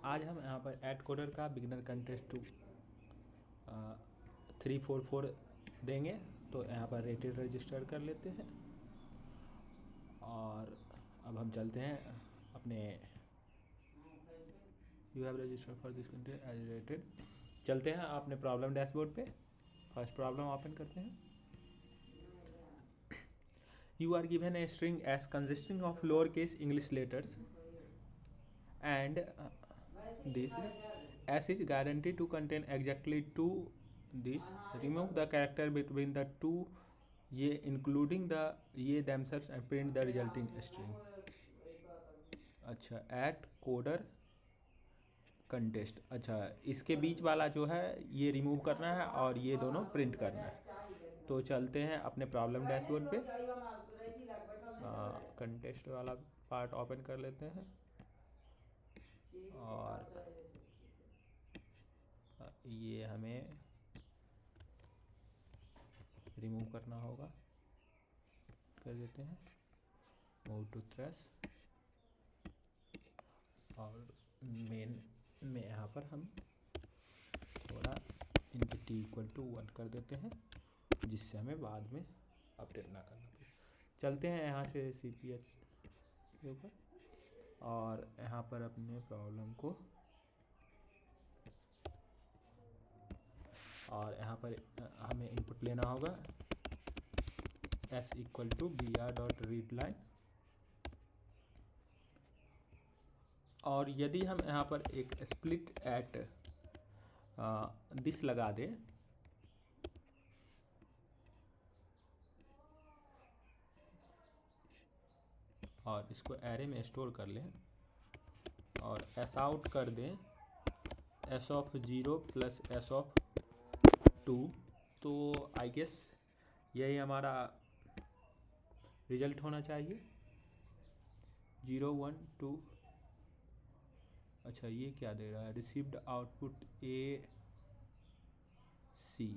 आज हम यहाँ पर ऐड कोडर का बिगिनर कंटेस्ट 344 देंगे। तो यहाँ पर रेटेड रजिस्टर कर लेते हैं और अब हम चलते हैं अपने you have registered for this contest as rated. चलते हैं अपने प्रॉब्लम डैशबोर्ड पे। फर्स्ट प्रॉब्लम ओपन करते हैं। You are given a string as consisting of lowercase English letters and this S is guaranteed to contain exactly two this. Remove the character between the two ये including the ये themselves and print the resulting string. अच्छा add coder contest. अच्छा इसके बीच वाला जो है ये remove करना है और ये दोनों प्रिंट करना है। तो चलते हैं अपने प्रॉब्लम डैशबोर्ड पे। कंटेस्ट वाला पार्ट ओपन कर लेते हैं और ये हमें रिमूव करना होगा। कर देते हैं मूव टू थ्रेश और मेन में यहाँ पर हम थोड़ा इनके t इक्वल टू 1 कर देते हैं जिससे हमें बाद में अपडेट ना करना पड़े। चलते हैं यहाँ से CPH के ऊपर और यहाँ पर अपने प्रॉब्लम को और यहाँ पर हमें इनपुट लेना होगा s इक्वल टू br.readline। और यदि हम यहाँ पर एक स्प्लिट एट दिस लगा दें और इसको एरे में स्टोर कर लें और एस आउट कर दें s of 0 plus s of 2, तो आई गेस यही हमारा रिजल्ट होना चाहिए 0 1 2। अच्छा ये क्या दे रहा है रिसीव्ड आउटपुट AC।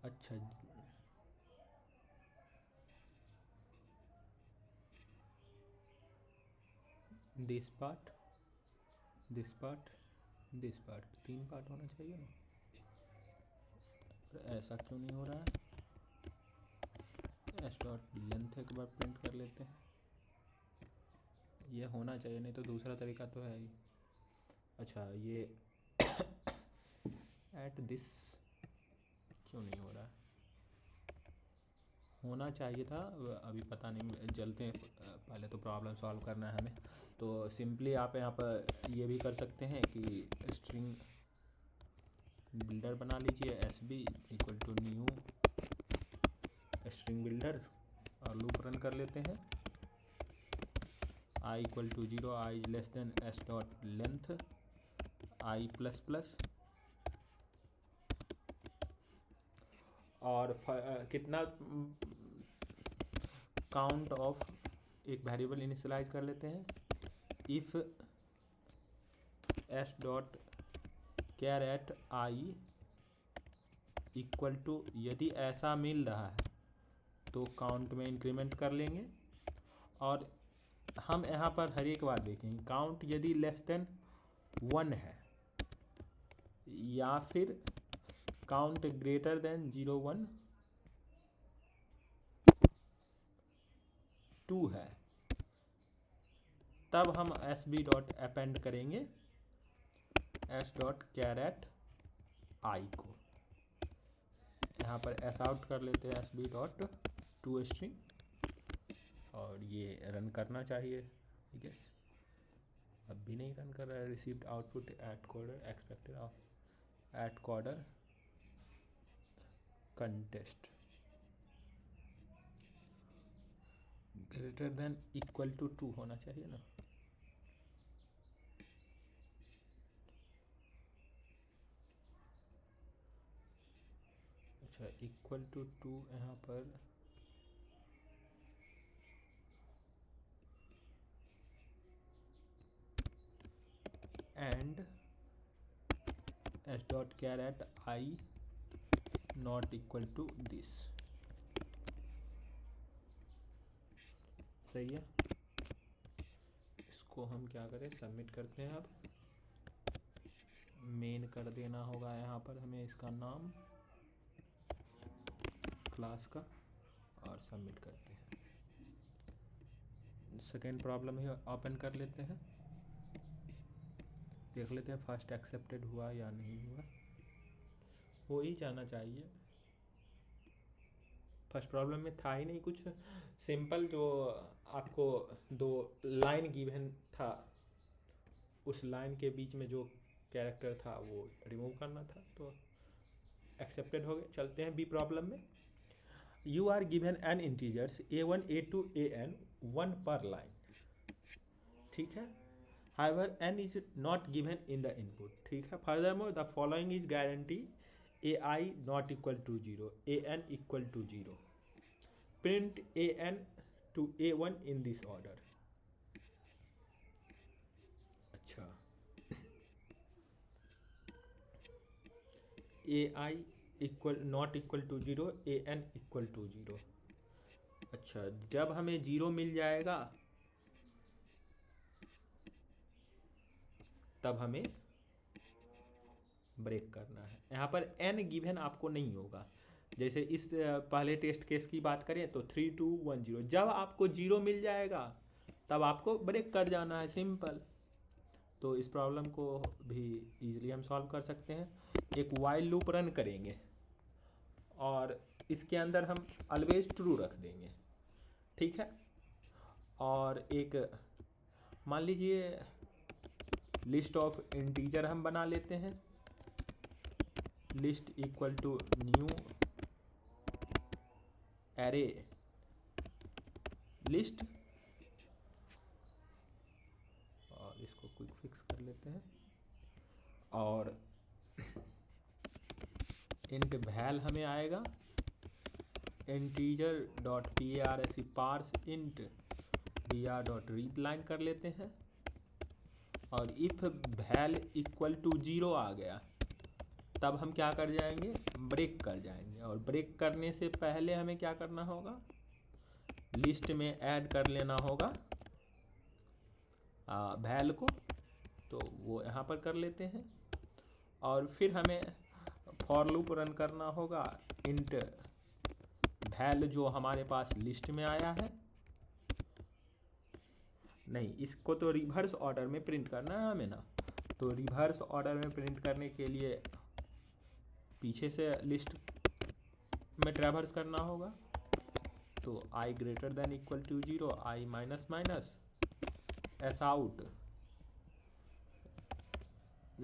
अच्छा this part this part this part 3 part होना चाहिए ना। ऐसा क्यों नहीं हो रहा है। एस डॉट लेंथ एक बार प्रिंट कर लेते हैं। ये होना चाहिए नहीं तो दूसरा तरीका तो है ही। अच्छा ये एट दिस क्यों नहीं हो रहा है। होना चाहिए था अभी पता नहीं। चलते हैं पहले तो प्रॉब्लम सॉल्व करना है हमें। तो सिंपली आप यहाँ पर ये भी कर सकते हैं कि स्ट्रिंग बिल्डर बना लीजिए SB equal to new string builder और लूप रन कर लेते हैं। I equal to 0 I is less than s dot length I plus plus और कितना काउंट ऑफ एक वेरिएबल इनिशियलाइज कर लेते हैं। If s dot char at I equal to यदि ऐसा मिल रहा है तो काउंट में इंक्रीमेंट कर लेंगे और हम यहाँ पर हर एक बार देखेंगे काउंट यदि लेस देन 1 है या फिर काउंट ग्रेटर देन 0 1 2 है तब हम SB डॉट अपेंड करेंगे s डॉट कैरेट I को। यहाँ पर s आउट कर लेते हैं SB डॉट टू स्ट्रिंग और ये रन करना चाहिए आई गेस। अब भी नहीं रन कर रहा है। Received output AtCoder expected AtCoder contest greater than equal to 2 होना चाहिए ना। अच्छा इक्वल टू 2 यहाँ पर and s dot char at I not equal to this. सही है। इसको हम क्या करें, सबमिट करते हैं। अब मेन कर देना होगा यहाँ पर हमें इसका नाम क्लास का, और सबमिट करते हैं। सेकेंड प्रॉब्लम ही ओपन कर लेते हैं, देख लेते हैं फर्स्ट एक्सेप्टेड हुआ या नहीं हुआ। हो ही जाना चाहिए। फर्स्ट प्रॉब्लम में था ही नहीं कुछ, सिंपल जो आपको 2 लाइन गिवन था, उस लाइन के बीच में जो कैरेक्टर था वो रिमूव करना था, तो एक्सेप्टेड हो गया। चलते हैं बी प्रॉब्लम में। You are given N integers a1 a2 an 1 पर लाइन, ठीक है। However, n is not given in the input, ठीक है। Furthermore, the following is guarantee: ai not equal to 0, an equal to 0. Print an to a1 in this order. अच्छा, ai equal not equal to 0, an equal to 0। अच्छा, जब हमें 0 मिल जाएगा तब हमें break करना है। यहाँ पर n गिवन आपको नहीं होगा। जैसे इस पहले टेस्ट केस की बात करें तो 3 2 1 0, जब आपको 0 मिल जाएगा तब आपको ब्रेक कर जाना है, सिंपल। तो इस प्रॉब्लम को भी इजीली हम सॉल्व कर सकते हैं। एक वाइल लूप रन करेंगे और इसके अंदर हम ऑलवेज ट्रू रख देंगे, ठीक है। और एक मान लीजिए लिस्ट ऑफ इंटीजर हम बना लेते हैं, list equal to new array list, और इसको क्विक फिक्स कर लेते हैं। और इंट वैल हमें आएगा integer dot parse parse int br dot read line कर लेते हैं। और इफ वैल इक्वल टू 0 आ गया तब हम क्या कर जाएंगे, ब्रेक कर जाएंगे। और ब्रेक करने से पहले हमें क्या करना होगा, लिस्ट में ऐड कर लेना होगा वैल को, तो वो यहाँ पर कर लेते हैं। और फिर हमें फॉर लूप रन करना होगा, इंट वैल जो हमारे पास लिस्ट में आया है, नहीं इसको तो रिवर्स ऑर्डर में प्रिंट करना है हमें ना, तो रिवर्स ऑर्डर में प्रिंट करने के लिए पीछे से लिस्ट में ट्रैवर्स करना होगा। तो i greater than equal to 0, i minus minus S out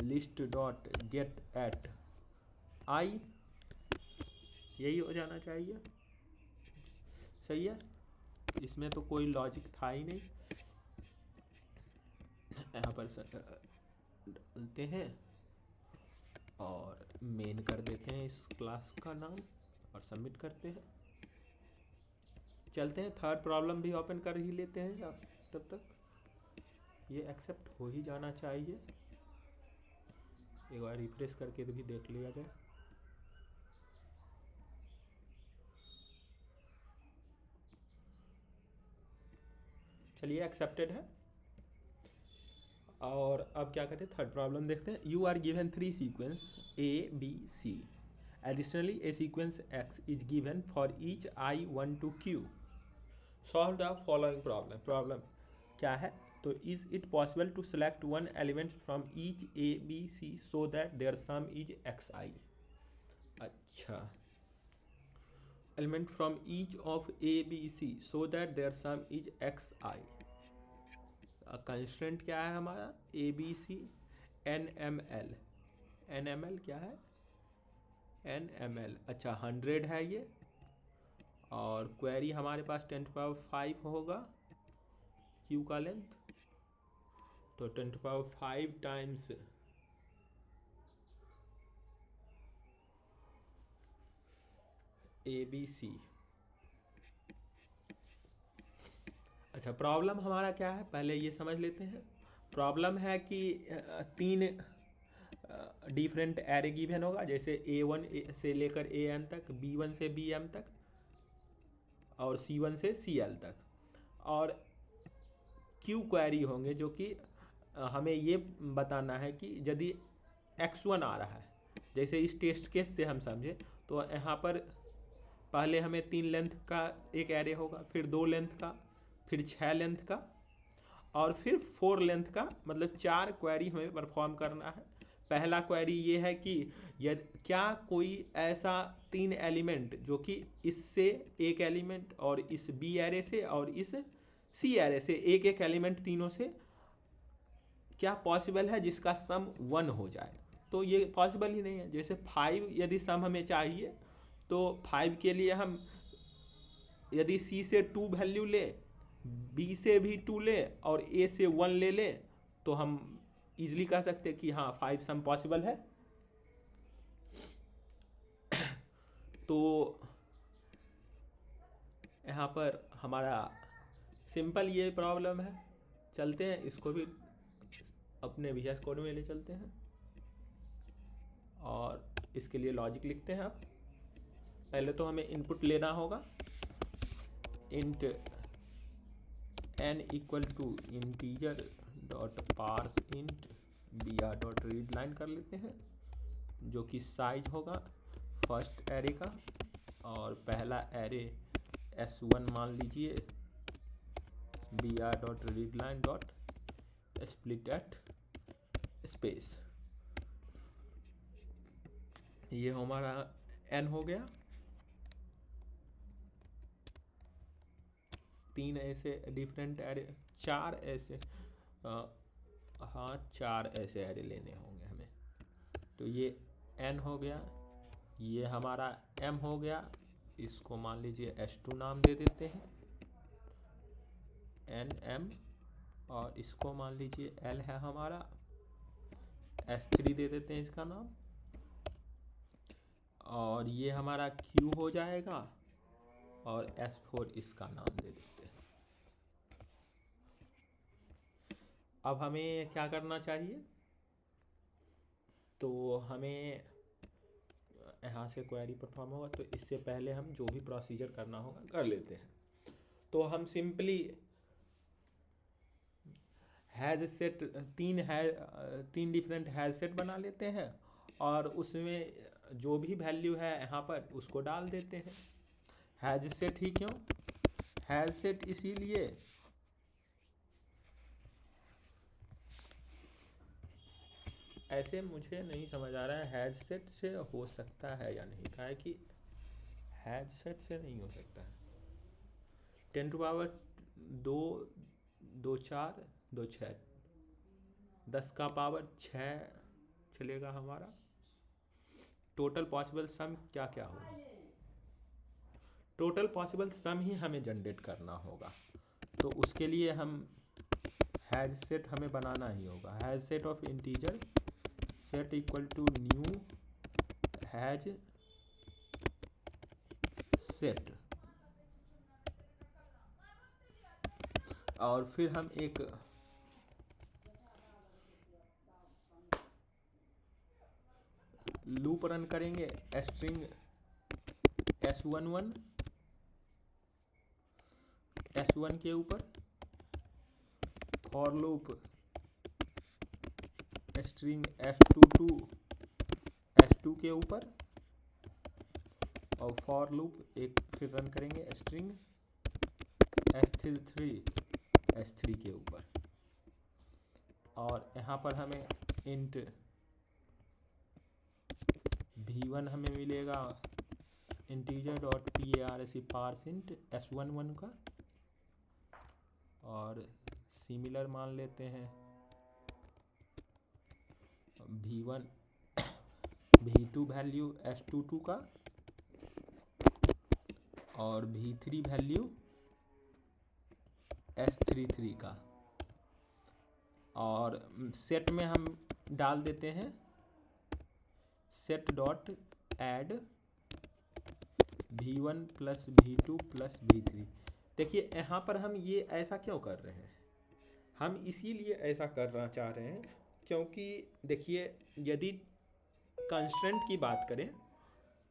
list dot get at i, यही हो जाना चाहिए, सही है। इसमें तो कोई लॉजिक था ही नहीं। यहाँ पर डालते हैं और मेन कर देते हैं इस क्लास का नाम और सबमिट करते हैं। चलते हैं थर्ड प्रॉब्लम भी ओपन कर ही लेते हैं, तब तक ये एक्सेप्ट हो ही जाना चाहिए। एक बार रिफ्रेश करके भी देख लिया जाए। चलिए एक्सेप्टेड है। और अब क्या करते हैं, थर्ड प्रॉब्लम देखते हैं। You are given 3 sequence ABC, additionally a sequence X is given for each I1 to Q। Solve the following problem. Problem क्या है, तो is it possible to select one element from each ABC so that their sum is XI। अच्छा, element from each of ABC so that their sum is XI। Constraint क्या है हमारा, ABC NML। NML क्या है, NML। अच्छा 100 है ये, और क्वेरी हमारे पास 10⁵ होगा क्यू का लेंथ, तो 10⁵ टाइम्स ABC। अच्छा, प्रॉब्लम हमारा क्या है पहले ये समझ लेते हैं। प्रॉब्लम है कि 3 डिफरेंट एरे गिवन होगा, जैसे A1 से लेकर AN तक, B1 से BM तक, और C1 से CL तक। और क्यू क्वेरी होंगे, जो कि हमें ये बताना है कि यदि x1 आ रहा है, जैसे इस टेस्ट केस से हम समझे, तो यहाँ पर पहले हमें 3 लेंथ का एक एरे होगा, फिर 2 लेंथ का, फिर 6 लेंथ का, और फिर 4 लेंथ का, मतलब 4 क्वेरी हमें परफॉर्म करना है। पहला क्वेरी ये है कि यदि क्या कोई ऐसा 3 एलिमेंट जो कि इससे एक एलिमेंट और इस बी एरे से और इस सी एरे से एक एक एलिमेंट तीनों से क्या पॉसिबल है जिसका सम 1 हो जाए। तो ये पॉसिबल ही नहीं है। जैसे 5 यदि सम हमें चाहिए, तो 5 के लिए हम यदि सी से 2 वैल्यू ले, बी से भी 2 ले और ए से 1 ले ले, तो हम इजीली कह सकते हैं कि हाँ 5 सम पॉसिबल है। तो यहाँ पर हमारा सिंपल ये प्रॉब्लम है। चलते हैं इसको भी अपने VS कोड में ले चलते हैं और इसके लिए लॉजिक लिखते हैं। अब पहले तो हमें इनपुट लेना होगा। Int n equal to integer dot parse int br dot read line कर लेते हैं, जो कि साइज होगा फर्स्ट एरे का, और पहला एरे s1 मान लीजिए, br dot read line dot split at space. ये हमारा n हो गया। 3 ऐसे डिफरेंट एरे, 4 ऐसे, हाँ 4 ऐसे एरे लेने होंगे हमें। तो ये n हो गया, ये हमारा m हो गया, इसको मान लीजिए s2 नाम दे देते हैं, nm, और इसको मान लीजिए l है हमारा, s3 दे देते हैं इसका नाम, और ये हमारा q हो जाएगा, और s4 इसका नाम दे देते हैं। अब हमें क्या करना चाहिए, तो हमें यहाँ से क्वेरी परफॉर्म होगा, तो इससे पहले हम जो भी प्रोसीजर करना होगा कर लेते हैं। तो हम simply has set, 3 different has set बना लेते हैं, और उसमें जो भी वैल्यू है यहाँ पर उसको डाल देते हैं। हैज सेट ही क्यों, हैज सेट इसीलिए ऐसे मुझे नहीं समझ आ रहा है हैज सेट से हो सकता है या नहीं, कहा है कि हैज सेट से नहीं हो सकता है। 10 टू पावर 2, 2 4, 2 6, 10 का पावर 6 चलेगा हमारा। टोटल पॉसिबल सम क्या क्या होगा, टोटल पॉसिबल सम ही हमें जनरेट करना होगा। तो उसके लिए हम हैज सेट हमें बनाना ही होगा। Hash set of integer set equal to new hash set, और फिर हम एक लूप रन करेंगे स्ट्रिंग s11 s1 के ऊपर, for loop string s22 s2 के ऊपर, और फॉर लूप एक फिर रन करेंगे स्ट्रिंग s33 s3 के ऊपर। और यहाँ पर हमें इंट v1 हमें मिलेगा integer dot parse int s11 का, और सिमिलर मान लेते हैं v1 v2 वैल्यू s22 का, और v3 वैल्यू s33 का, और सेट में हम डाल देते हैं set dot add v1 plus v2 plus v3। देखिए यहाँ पर हम ये ऐसा क्यों कर रहे हैं, हम इसीलिए ऐसा करना चाह रहे हैं क्योंकि देखिए यदि कंस्ट्रेंट की बात करें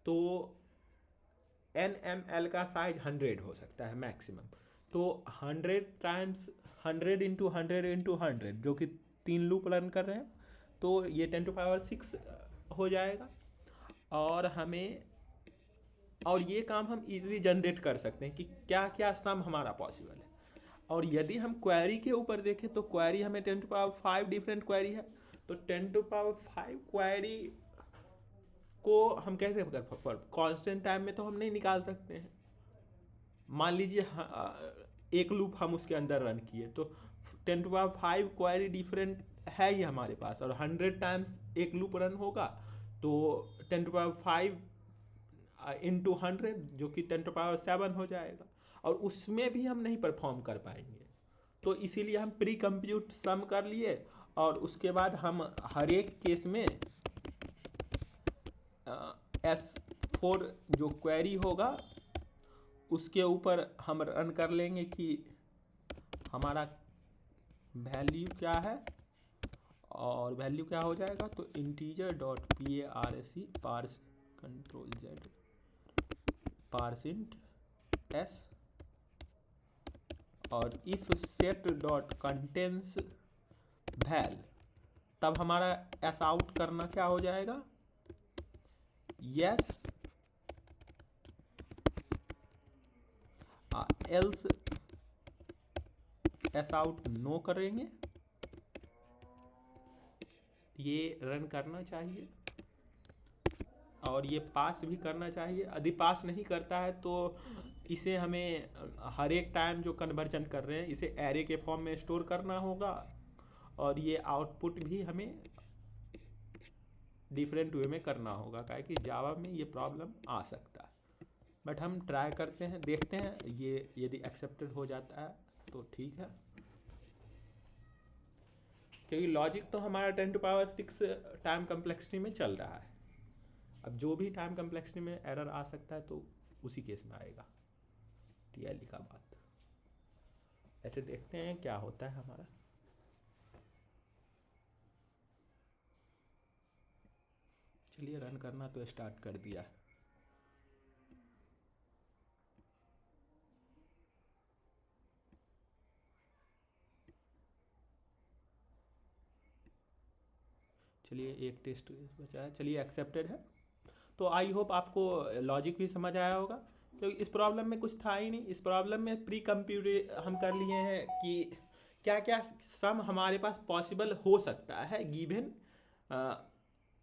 तो NML का साइज 100 हो सकता है मैक्सिमम। तो 100 टाइम्स 100 इंटू 100 जो कि 3 लूप रन कर रहे हैं, तो ये 10⁶ हो जाएगा। और हमें और ये काम हम इजीली जनरेट कर सकते हैं कि क्या क्या सम हमारा पॉसिबल है। और यदि हम क्वेरी के ऊपर देखें तो क्वेरी हमें 10⁵ डिफरेंट क्वेरी है, तो 10⁵ क्वेरी को हम कैसे कर कांस्टेंट टाइम में तो हम नहीं निकाल सकते हैं। मान लीजिए एक लूप हम उसके अंदर रन किए, तो 10⁵ क्वेरी डिफरेंट है ही हमारे पास, और 100 टाइम्स एक लूप रन होगा तो 10⁵ इंटू 100 जो कि 10⁻7 हो जाएगा, और उसमें भी हम नहीं परफॉर्म कर पाएंगे। तो इसीलिए हम प्री कंप्यूट सम कर लिए, और उसके बाद हम हर एक केस में S4 जो क्वेरी होगा उसके ऊपर हम रन कर लेंगे कि हमारा वैल्यू क्या है, और वैल्यू क्या हो जाएगा, तो integer dot parse parse control z parse int s, और if set dot contains val, तब हमारा एस आउट करना क्या हो जाएगा, yes else S out no करेंगे। ये रन करना चाहिए और ये पास भी करना चाहिए। यदि पास नहीं करता है तो इसे हमें हर एक टाइम जो कन्वर्जन कर रहे हैं इसे एरे के फॉर्म में स्टोर करना होगा, और ये आउटपुट भी हमें डिफरेंट वे में करना होगा, काहे कि जावा में ये प्रॉब्लम आ सकता है। बट हम ट्राई करते हैं, देखते हैं ये यदि एक्सेप्टेड हो जाता है तो ठीक है, क्योंकि लॉजिक तो हमारा 10⁶ टाइम कम्प्लेक्सिटी में चल रहा है। अब जो भी टाइम कम्प्लेक्सिटी में एरर आ सकता है तो उसी केस में आएगा, TLE का बात। ऐसे देखते हैं क्या होता है हमारा। चलिए रन करना तो स्टार्ट कर दिया। चलिए एक टेस्ट बचा है, चलिए एक्सेप्टेड है। तो आई होप आपको लॉजिक भी समझ आया होगा, क्योंकि इस प्रॉब्लम में कुछ था ही नहीं। इस प्रॉब्लम में प्री कंप्यूट हम कर लिए हैं कि क्या क्या सम हमारे पास पॉसिबल हो सकता है गिवन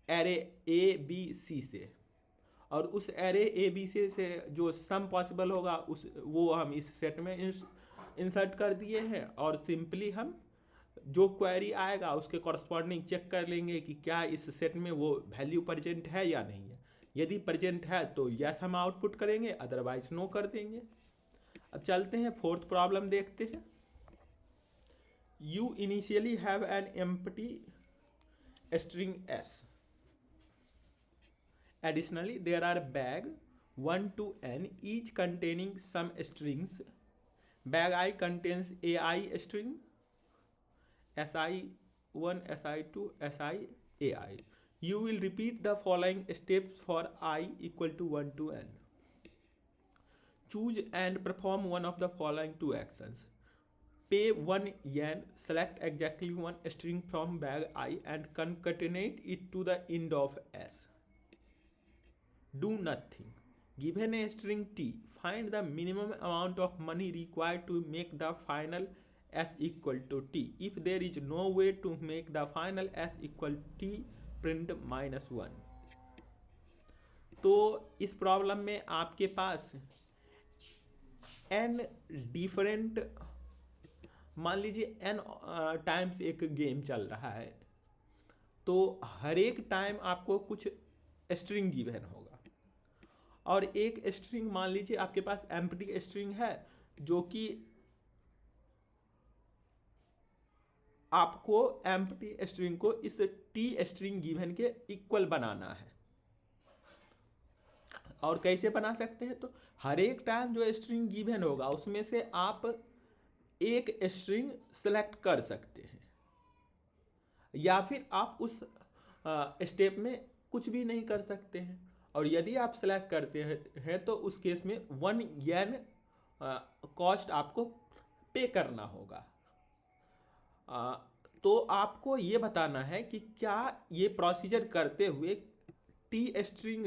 एरे ABC से, और उस एरे ABC से जो सम पॉसिबल होगा उस वो हम इस सेट में इंसर्ट कर दिए हैं, और सिंपली हम जो क्वेरी आएगा उसके कॉरस्पॉन्डिंग चेक कर लेंगे कि क्या इस सेट में वो वैल्यू प्रेजेंट है या नहीं है। यदि प्रेजेंट है तो यस हम आउटपुट करेंगे, अदरवाइज नो कर देंगे। अब चलते हैं फोर्थ प्रॉब्लम देखते हैं। You initially have an empty string S, additionally there are bag 1 to n each containing some strings. Bag I contains AI string SI1 SI2 SI AI. You will repeat the following steps for I equal to 1 to n. Choose and perform one of the following two actions. Pay 1 yen, select exactly one string from bag I and concatenate it to the end of S. Do nothing. Given a string T, find the minimum amount of money required to make the final S equal to T. If there is no way to make the final S equal T, print -1. तो इस problem में आपके पास n different, मान लीजिए n times एक game चल रहा है, तो हर एक टाइम आपको कुछ स्ट्रिंग गिवन होगा, और एक स्ट्रिंग मान लीजिए आपके पास एम्प्टी स्ट्रिंग है जो कि आपको एम्प्टी स्ट्रिंग को इस T स्ट्रिंग गिवन के इक्वल बनाना है। और कैसे बना सकते हैं, तो हर एक टाइम जो स्ट्रिंग गिवन होगा उसमें से आप एक स्ट्रिंग सेलेक्ट कर सकते हैं, या फिर आप उस स्टेप में कुछ भी नहीं कर सकते हैं। और यदि आप सेलेक्ट करते हैं तो उस केस में 1 येन कॉस्ट आपको पे करना होगा। तो आपको ये बताना है कि क्या ये प्रोसीजर करते हुए टी स्ट्रिंग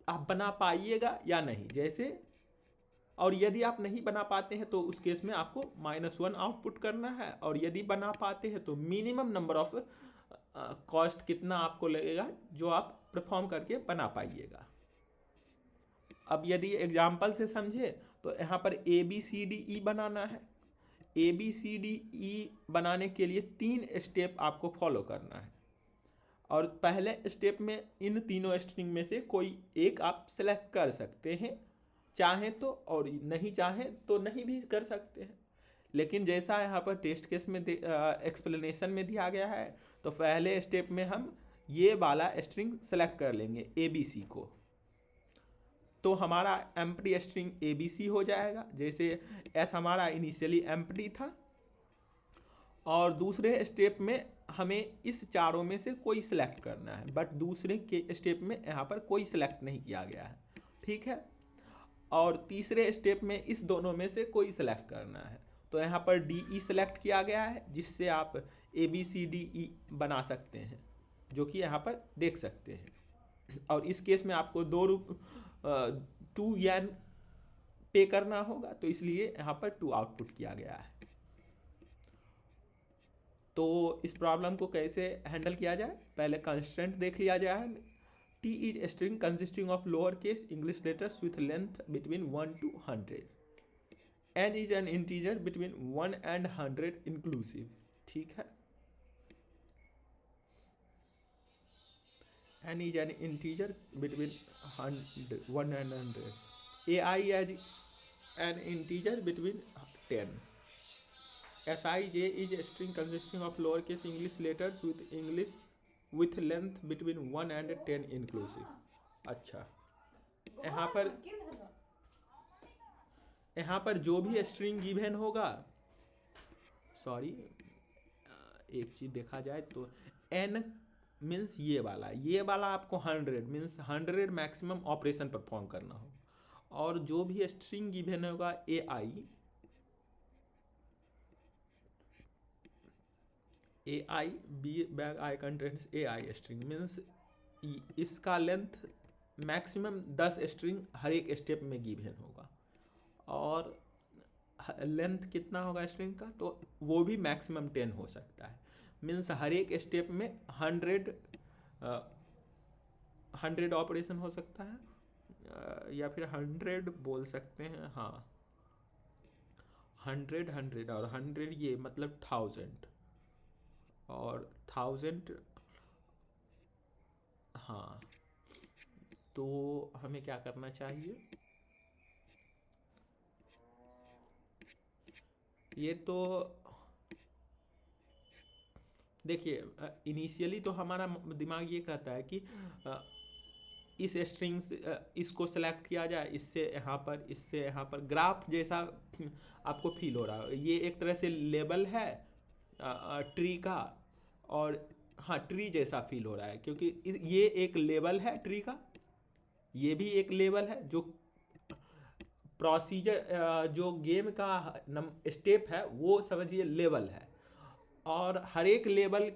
आप बना पाइएगा या नहीं। जैसे और यदि आप नहीं बना पाते हैं तो उस केस में आपको -1 आउटपुट करना है, और यदि बना पाते हैं तो मिनिमम नंबर ऑफ कॉस्ट कितना आपको लगेगा जो आप परफॉर्म करके बना पाइएगा। अब यदि एग्जाम्पल से समझे तो यहाँ पर ABCDE बनाना है। ABCDE बनाने के लिए 3 स्टेप आपको फॉलो करना है, और पहले स्टेप में इन तीनों स्ट्रिंग में से कोई एक आप सेलेक्ट कर सकते हैं, चाहें तो, और नहीं चाहें तो नहीं भी कर सकते हैं। लेकिन जैसा यहाँ पर टेस्ट केस में एक्सप्लेनेशन में दिया गया है, तो पहले स्टेप में हम ये वाला स्ट्रिंग सेलेक्ट कर लेंगे ABC को, तो हमारा एम्प्टी स्ट्रिंग ABC हो जाएगा। जैसे S हमारा इनिशियली एम्प्टी था, और दूसरे स्टेप में हमें इस चारों में से कोई सिलेक्ट करना है, बट दूसरे के स्टेप में यहाँ पर कोई सिलेक्ट नहीं किया गया है, ठीक है। और तीसरे स्टेप में इस दोनों में से कोई सिलेक्ट करना है, तो यहाँ पर DE सिलेक्ट किया गया है, जिससे आप ABCDE बना सकते हैं, जो कि यहाँ पर देख सकते हैं। और इस केस में आपको 2 येन पे करना होगा, तो इसलिए यहाँ पर 2 आउटपुट किया गया है। तो इस प्रॉब्लम को कैसे हैंडल किया जाए, पहले कंस्ट्रेंट देख लिया जाए। T is a string consisting of lowercase English letters with length between 1 to 100. N is an integer between 1 and 100 inclusive, ठीक है। N is an integer between 1 and 100. AI is an integer between 10. Sij is a string consisting of lowercase English letters with length between 1 and 10 inclusive. अच्छा, यहाँ पर जो भी string given होगा, sorry एक चीज़ देखा जाए तो n मीन्स ये वाला आपको 100 मीन्स 100 मैक्सिमम ऑपरेशन परफॉर्म करना हो, और जो भी स्ट्रिंग गिवन होगा AI bag I contents AI string means इसका लेंथ मैक्सिमम 10 स्ट्रिंग हर एक स्टेप में गिवन होगा, और लेंथ कितना होगा स्ट्रिंग का, तो वो भी मैक्सिमम 10 हो सकता है। मीन्स हर एक स्टेप में 100 ऑपरेशन हो सकता है, या फिर 100 बोल सकते हैं, हाँ 100 और 100 ये मतलब 1000 और 1000, हाँ। तो हमें क्या करना चाहिए, ये तो देखिए इनिशियली तो हमारा दिमाग ये कहता है कि इस स्ट्रिंग से इसको सेलेक्ट किया जाए, इससे यहाँ पर ग्राफ जैसा आपको फील हो रहा है। ये एक तरह से लेबल है ट्री का, और हाँ ट्री जैसा फील हो रहा है, क्योंकि ये एक लेबल है ट्री का, ये भी एक लेबल है। जो प्रोसीजर जो गेम का स्टेप है वो समझिए लेवल है, और हर एक लेवल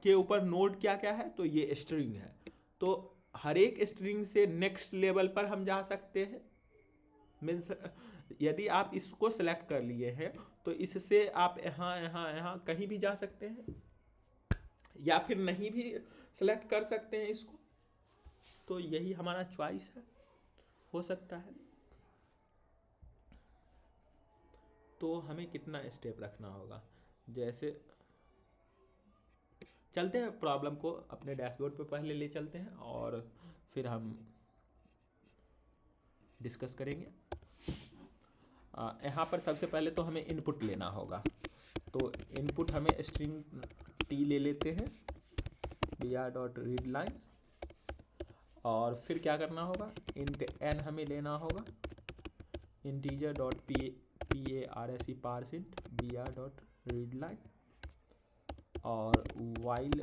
के ऊपर नोड क्या क्या है, तो ये स्ट्रिंग है। तो हर एक स्ट्रिंग से नेक्स्ट लेवल पर हम जा सकते हैं। मीन्स यदि आप इसको सेलेक्ट कर लिए हैं तो इससे आप यहाँ कहीं भी जा सकते हैं, या फिर नहीं भी सेलेक्ट कर सकते हैं इसको। तो यही हमारा चॉइस है, हो सकता है। तो हमें कितना स्टेप रखना होगा, जैसे चलते हैं प्रॉब्लम को अपने डैशबोर्ड पे पहले ले चलते हैं, और फिर हम डिस्कस करेंगे। यहाँ पर सबसे पहले तो हमें इनपुट लेना होगा, तो इनपुट हमें स्ट्रिंग t ले लेते हैं br.readline, और फिर क्या करना होगा, इंट n हमें लेना होगा integer.parse parseInt br.readline, और वाइल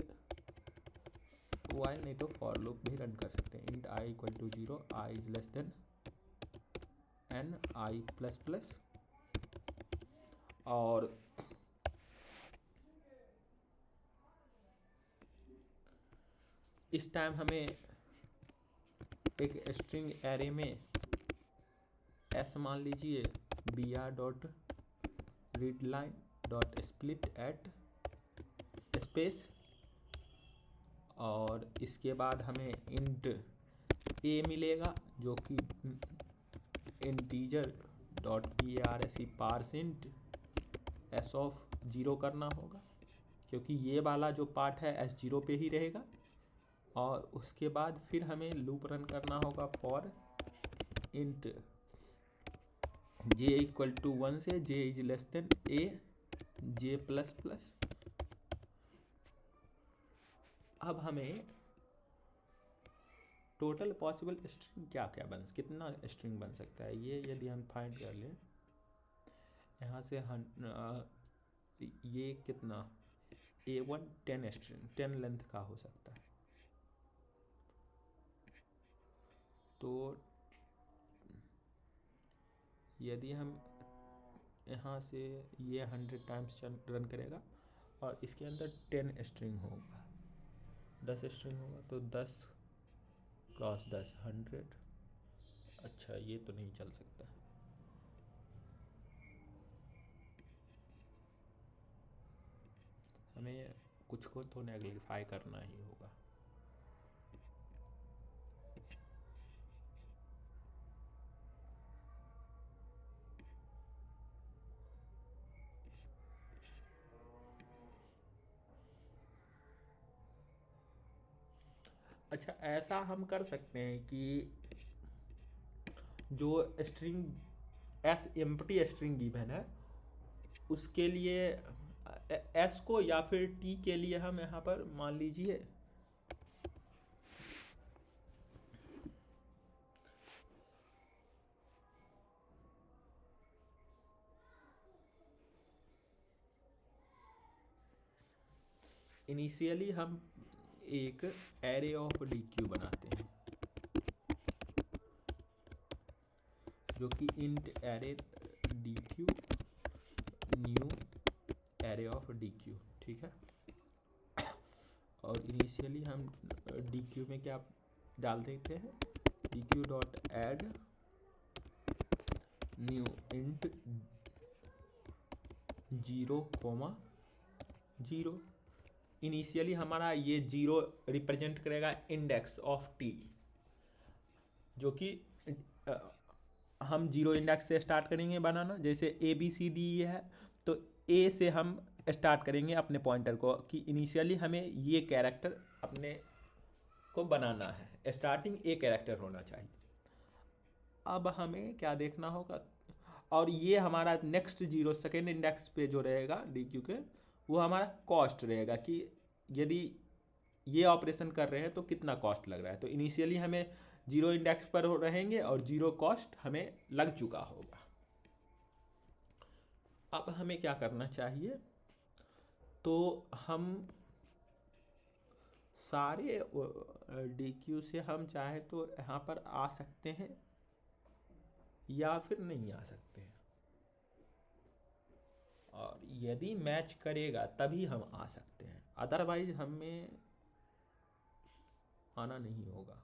नहीं तो फॉर लूप भी रन कर सकते हैं। Int i = 0 i n i++ और इस टाइम हमें एक स्ट्रिंग एरे में एस मान लीजिए br dot read line dot split at space, और इसके बाद हमें इंट ए मिलेगा जो कि integer dot parse parse int S of 0 करना होगा, क्योंकि ये वाला जो पार्ट है एस 0 पे ही रहेगा। और उसके बाद फिर हमें लूप रन करना होगा for int j equal to 1 से j is less than a j plus plus. अब हमें टोटल पॉसिबल स्ट्रिंग क्या क्या कितना स्ट्रिंग बन सकता है ये यदि हम फाइंड कर लें यहाँ से ये कितना A1 10 स्ट्रिंग 10 लेंथ का हो सकता है। तो यदि हम यहाँ से ये 100 टाइम्स रन करेगा और इसके अंदर 10 स्ट्रिंग होगा, 10 स्ट्रिंग होगा, तो 10 क्रॉस 10 100। अच्छा, ये तो नहीं चल सकता। हमें कुछ को तो नेगलिफाई करना ही होगा। अच्छा, ऐसा हम कर सकते हैं कि जो string S empty string given है उसके लिए एस को या फिर टी के लिए हम यहाँ पर मान लीजिए इनिशियली हम एक एरे ऑफ डी क्यू बनाते हैं जो कि int array D Q new array of D Q, ठीक है। और इनिशियली हम डी क्यू में क्या डाल देते हैं, D Q dot add new int 0,0। Initially हमारा ये 0 रिप्रेजेंट करेगा इंडेक्स ऑफ टी, जो कि हम 0 इंडेक्स से स्टार्ट करेंगे बनाना। जैसे ABCD है तो A से हम स्टार्ट करेंगे अपने पॉइंटर को कि इनिशियली हमें ये कैरेक्टर अपने को बनाना है, स्टार्टिंग ए कैरेक्टर होना चाहिए। अब हमें क्या देखना होगा, और ये हमारा नेक्स्ट 0 सेकेंड इंडेक्स पे जो रहेगा डी क्यू के, वो हमारा कॉस्ट रहेगा कि यदि ये ऑपरेशन कर रहे हैं तो कितना कॉस्ट लग रहा है। तो इनिशियली हमें 0 इंडेक्स पर रहेंगे और 0 कॉस्ट हमें लग चुका होगा। अब हमें क्या करना चाहिए, तो हम सारे डी क्यू से हम चाहे तो यहाँ पर आ सकते हैं या फिर नहीं आ सकते हैं, और यदि मैच करेगा तभी हम आ सकते हैं, अदरवाइज हमें आना नहीं होगा।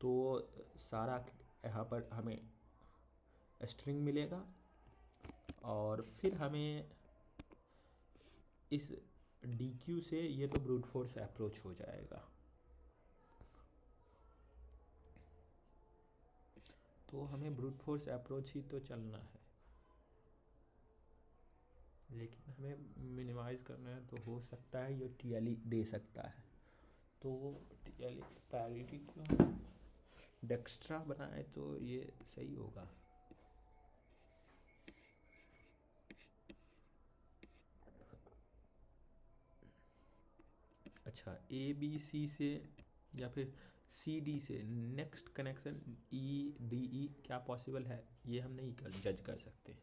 तो सारा यहाँ पर हमें स्ट्रिंग मिलेगा और फिर हमें इस डी क्यू से ये तो ब्रूट फोर्स अप्रोच हो जाएगा। तो हमें ब्रूट फोर्स अप्रोच ही तो चलना है, लेकिन हमें मिनिमाइज़ करना है। तो हो सकता है ये TLE दे सकता है, तो TLE पैरिटी क्यों डेक्स्ट्रा बनाए तो ये सही होगा। अच्छा, ABC से या फिर CD से नेक्स्ट कनेक्शन EDE क्या पॉसिबल है, ये हम नहीं जज कर सकते,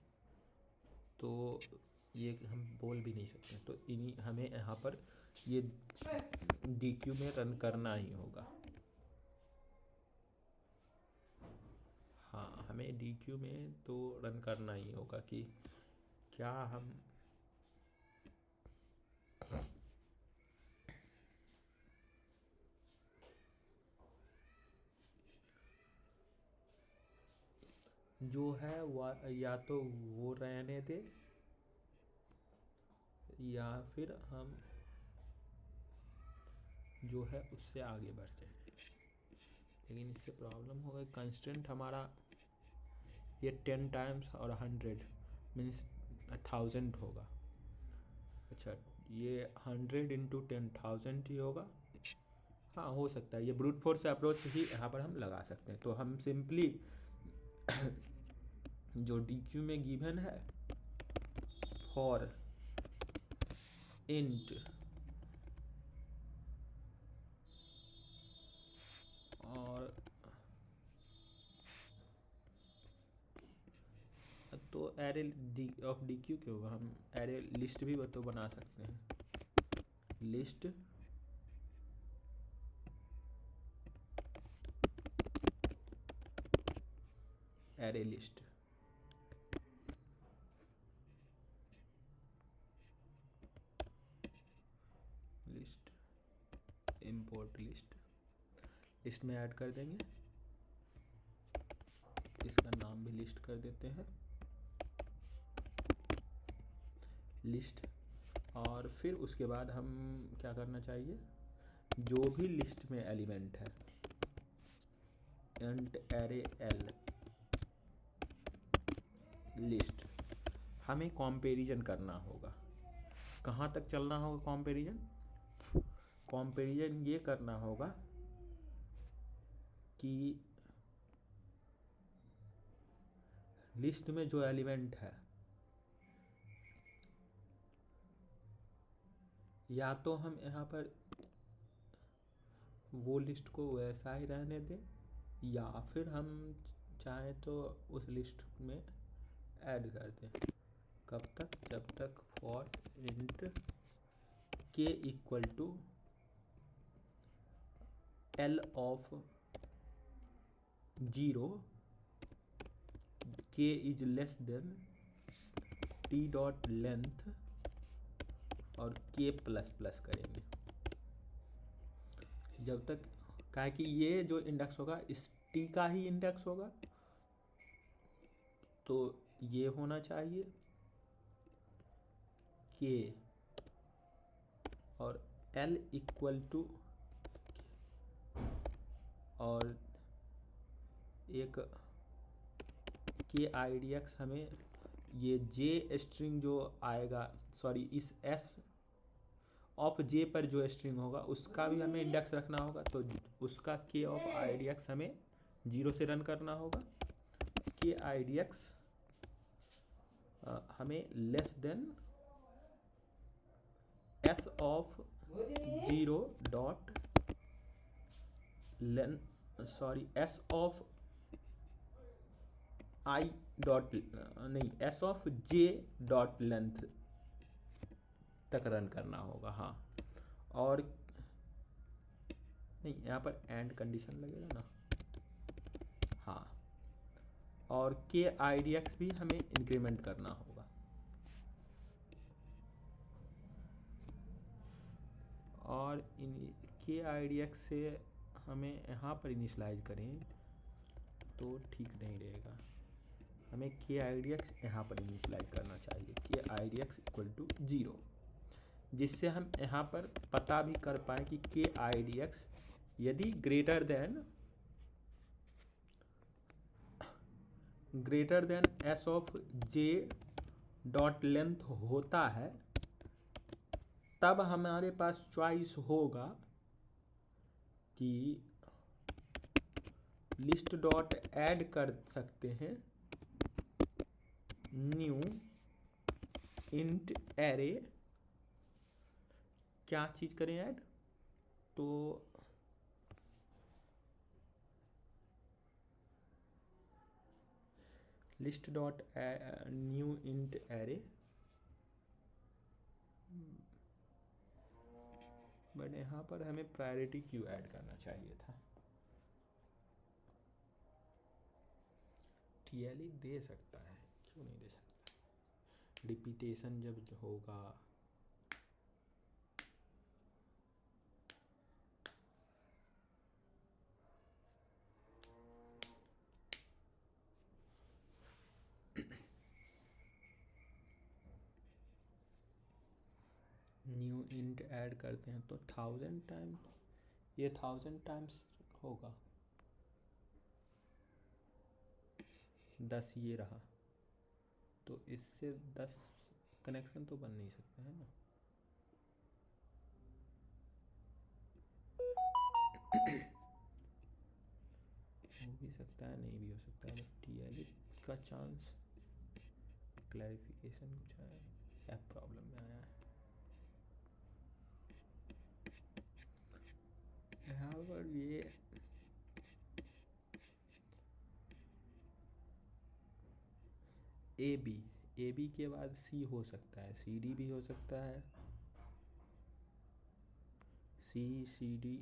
तो ये हम बोल भी नहीं सकते। तो इन्हीं हमें यहाँ पर ये DQ में रन करना ही होगा। हाँ, हमें हमें डी क्यू में तो रन करना ही होगा कि क्या हम जो है वह या तो वो रहने दे या फिर हम जो है उससे आगे बढ़ जाए। लेकिन इससे प्रॉब्लम होगा, कंस्टेंट हमारा ये 10 टाइम्स और 100 मीन्स 1000 होगा। अच्छा, ये 100 इंटू 10,000 ही होगा। हाँ, हो सकता है, ये ब्रूट फोर्स अप्रोच ही यहाँ पर हम लगा सकते हैं। तो हम सिंपली जो डी क्यू में गिवन है फॉर इंट और तो array D of D Q क्या होगा, हम एरे लिस्ट भी तो बना सकते हैं। List array list list import list में ऐड कर देंगे। इसका नाम भी लिस्ट कर देते हैं, लिस्ट। और फिर उसके बाद हम क्या करना चाहिए, जो भी लिस्ट में एलिमेंट है इंट एरे एल लिस्ट, हमें कंपैरिजन करना होगा। कहाँ तक चलना होगा कंपैरिजन? कंपैरिजन ये करना होगा कि लिस्ट में जो एलिमेंट है या तो हम यहाँ पर वो लिस्ट को वैसा ही रहने दें या फिर हम चाहें तो उस लिस्ट में ऐड कर दें। कब तक? जब तक फॉर इंट के इक्वल टू एल ऑफ 0 के is less then T dot length और के प्लस प्लस करेंगे। जब तक क्या कि ये जो इंडेक्स होगा इस टी का ही इंडेक्स होगा, तो ये होना चाहिए के और एल इक्वल टू, और एक के आई डी एक्स हमें ये जे स्ट्रिंग जो आएगा, सॉरी इस एस ऑफ जे पर जो स्ट्रिंग होगा उसका भी हमें इंडेक्स रखना होगा। तो उसका के ऑफ आई डी एक्स हमें 0 से रन करना होगा। के आई डी एक्स हमें less than S of 0 dot len, sorry S of I dot नहीं S of J dot length तक रन करना होगा। हाँ, और नहीं यहाँ पर एंड कंडीशन लगेगा ना। हाँ, और के आई डी एक्स भी हमें इंक्रीमेंट करना होगा। और के आई डी एक्स से हमें यहाँ पर इनिशलाइज करें तो ठीक नहीं रहेगा, हमें के आई डी एक्स यहाँ पर इनिशलाइज करना चाहिए, K I D X equal to 0, जिससे हम यहाँ पर पता भी कर पाए कि के आई डी एक्स यदि greater than S of J dot length होता है, तब हमारे पास चॉइस होगा कि लिस्ट डॉट ऐड कर सकते हैं न्यू इंट एरे, क्या चीज़ करें ऐड, तो list dot new int array, but यहाँ पर हमें प्रायोरिटी क्यू ऐड करना चाहिए था। टीएलई दे सकता है, क्यों नहीं दे सकता, रिपीटेशन जब होगा। न्यू इंट ऐड करते हैं तो 1000 टाइम्स, ये 1000 टाइम्स होगा, 10 ये रहा, तो इससे 10 कनेक्शन तो बन नहीं सकते है ना। हो भी सकता है, नहीं भी हो सकता है, टीएलई का चांस, क्लैरिफिकेशन कुछ है या प्रॉब्लम में आया है। यहाँ पर ये ए बी के बाद सी हो सकता है, सी डी भी हो सकता है, सी डी,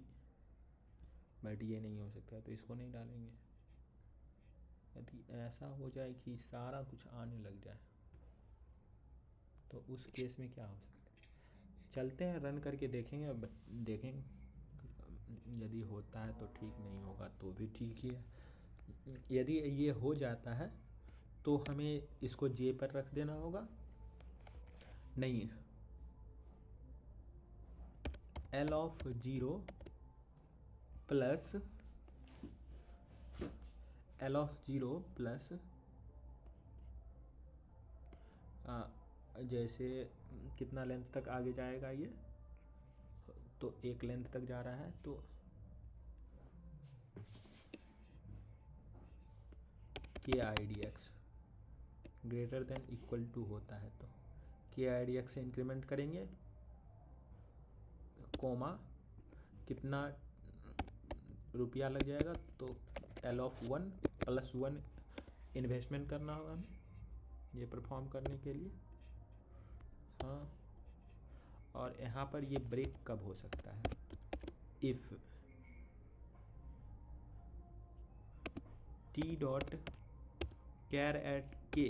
बट ये नहीं हो सकता, तो इसको नहीं डालेंगे। यदि ऐसा हो जाए कि सारा कुछ आने लग जाए तो उस केस में क्या हो सकता है, चलते हैं रन करके देखेंगे, अब देखेंगे यदि होता है तो ठीक, नहीं होगा तो भी ठीक ही है। यदि ये हो जाता है तो हमें इसको जे पर रख देना होगा, नहीं L of 0 plus L of 0 plus जैसे कितना लेंथ तक आगे जाएगा ये, तो एक लेंथ तक जा रहा है, तो K I D X greater than equal to होता है, तो के आई डी एक्स से इंक्रीमेंट करेंगे, कोमा कितना रुपया लग जाएगा, तो एल ऑफ 1 प्लस 1 इन्वेस्टमेंट करना होगा हमें ये परफॉर्म करने के लिए। हाँ, और यहाँ पर ये ब्रेक कब हो सकता है, if T dot char at K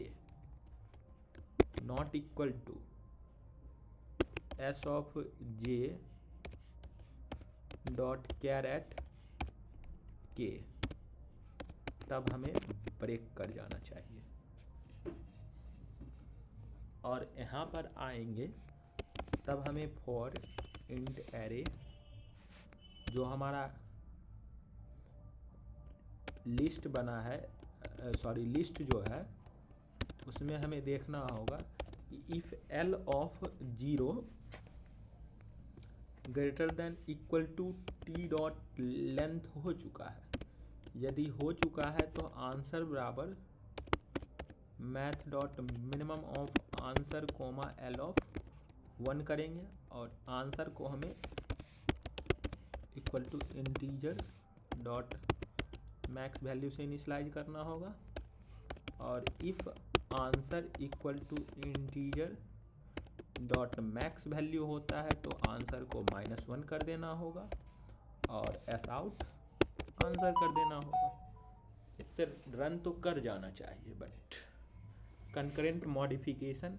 not equal to S of J dot char at K, तब हमें ब्रेक कर जाना चाहिए। और यहाँ पर आएंगे तब हमें फॉर इंट एरे, जो हमारा लिस्ट बना है, लिस्ट जो है, उसमें हमें देखना होगा कि if L of 0 greater than equal to T dot length हो चुका है, यदि हो चुका है तो आंसर बराबर math dot minimum of answer comma L of 1 करेंगे, और आंसर को हमें equal to integer dot max value से इनिशलाइज करना होगा, और if answer equal to integer dot max value होता है तो आंसर को -1 कर देना होगा, और एस आउट आंसर कर देना होगा। इससे रन तो कर जाना चाहिए, बट कंकरेंट मॉडिफिकेशन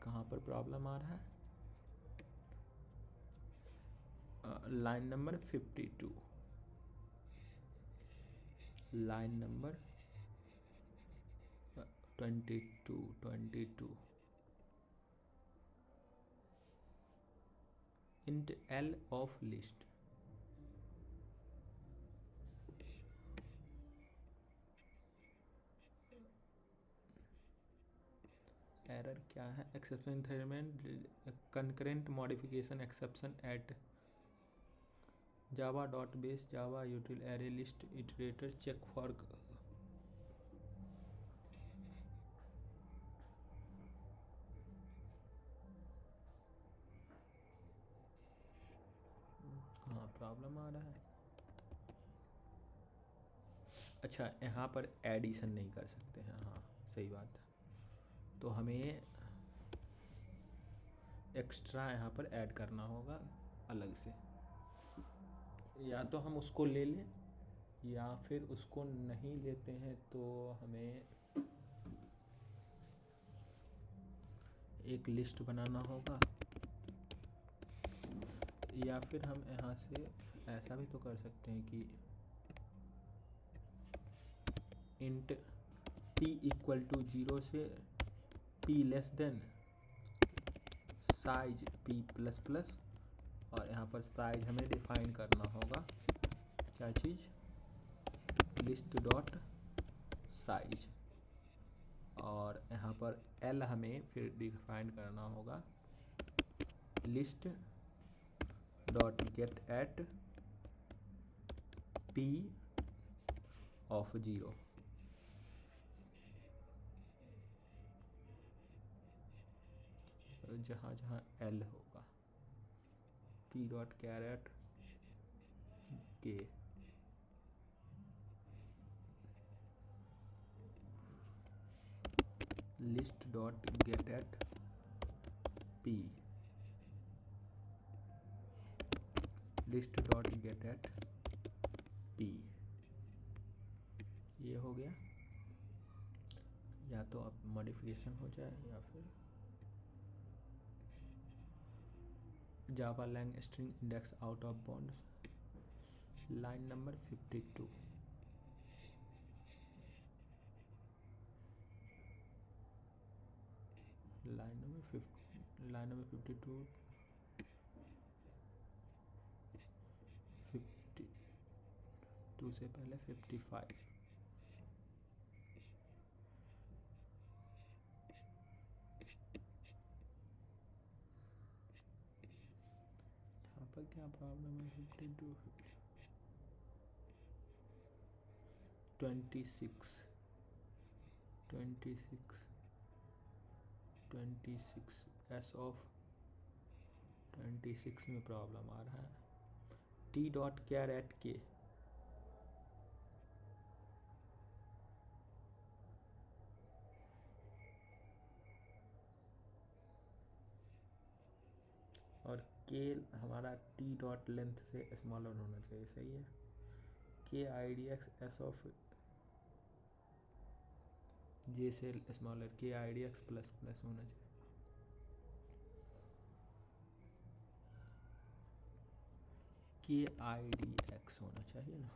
कहाँ पर प्रॉब्लम आ रहा है, line number 52, line number 22 int L of list, error क्या है, exception increment concurrent modification exception at Java dot base Java util array list iterator check for, हाँ प्रॉब्लम आ रहा है। अच्छा, यहाँ पर एडिशन नहीं कर सकते हैं, हाँ सही बात है, तो हमें एक्स्ट्रा यहाँ पर ऐड करना होगा अलग से, या तो हम उसको ले लें या फिर उसको नहीं लेते हैं तो हमें एक लिस्ट बनाना होगा, या फिर हम यहाँ से ऐसा भी तो कर सकते हैं कि इंट p इक्वल टू 0 से p less than size p plus plus, और यहाँ पर साइज हमें डिफाइन करना होगा क्या चीज़, लिस्ट डॉट साइज, और यहाँ पर l हमें फिर डिफाइन करना होगा list dot get at p of 0। जहाँ जहाँ l होगा t डॉट कैरेट के list dot get at p, list dot get at p, ये हो गया। या तो अब मॉडिफिकेशन हो जाए या फिर Java lang string index out of bounds, line number 52। Line number 52 52 से पहले 55। यहाँ पर क्या प्रॉब्लम है, 52 26 एस ऑफ 26 में प्रॉब्लम आ रहा है। टी डॉट कैरेट के और के हमारा टी डॉट लेंथ से स्मॉलर होना चाहिए, सही है। K I D X S of J से smaller, K I D X plus plus होना चाहिए। के आई डी एक्स होना चाहिए ना।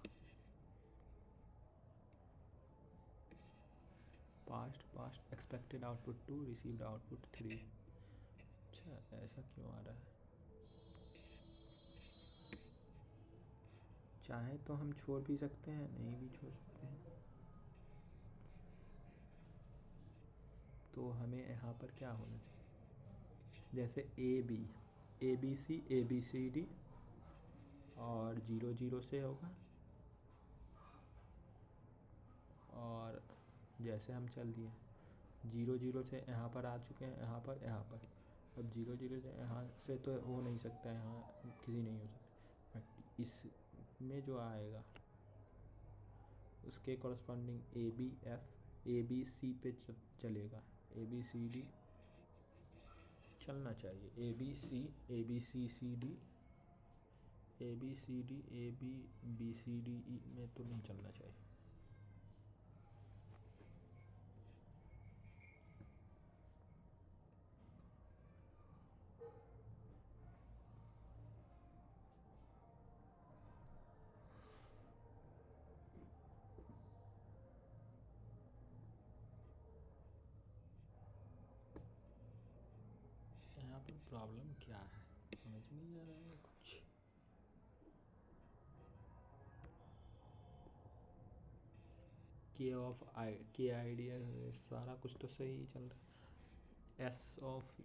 Passed expected output 2 received output 3। अच्छा, ऐसा क्यों आ रहा है। चाहे तो हम छोड़ भी सकते हैं, नहीं भी छोड़ सकते हैं। तो हमें यहाँ पर क्या होना चाहिए, जैसे ए बी सी डी और 0 0 से होगा, और जैसे हम चल दिए 0 0 से यहाँ पर आ चुके हैं, यहाँ पर अब 0 0 से यहाँ से तो हो नहीं सकता है, यहाँ किसी नहीं हो सकता। इसमें जो आएगा उसके कॉरस्पॉन्डिंग ए बी सी पे चलेगा, ए बी सी डी चलना चाहिए, A B C C D, A B C D A B C D E में तो नहीं चलना चाहिए। यहाँ पर प्रॉब्लम क्या है समझ नहीं आ रहा है कुछ। के आई डी सारा कुछ तो सही चल रहा है। एस ऑफ,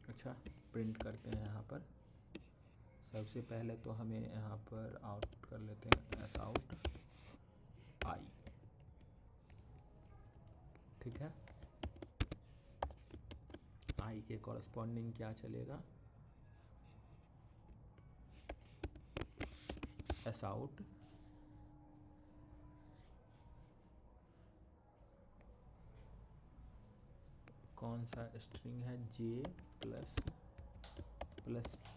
अच्छा प्रिंट करते हैं यहाँ पर। सबसे पहले तो हमें यहाँ पर आउट कर लेते हैं एस आउट आई, ठीक है। आई के कॉरस्पॉन्डिंग क्या चलेगा, एस आउट कौन सा स्ट्रिंग है, J plus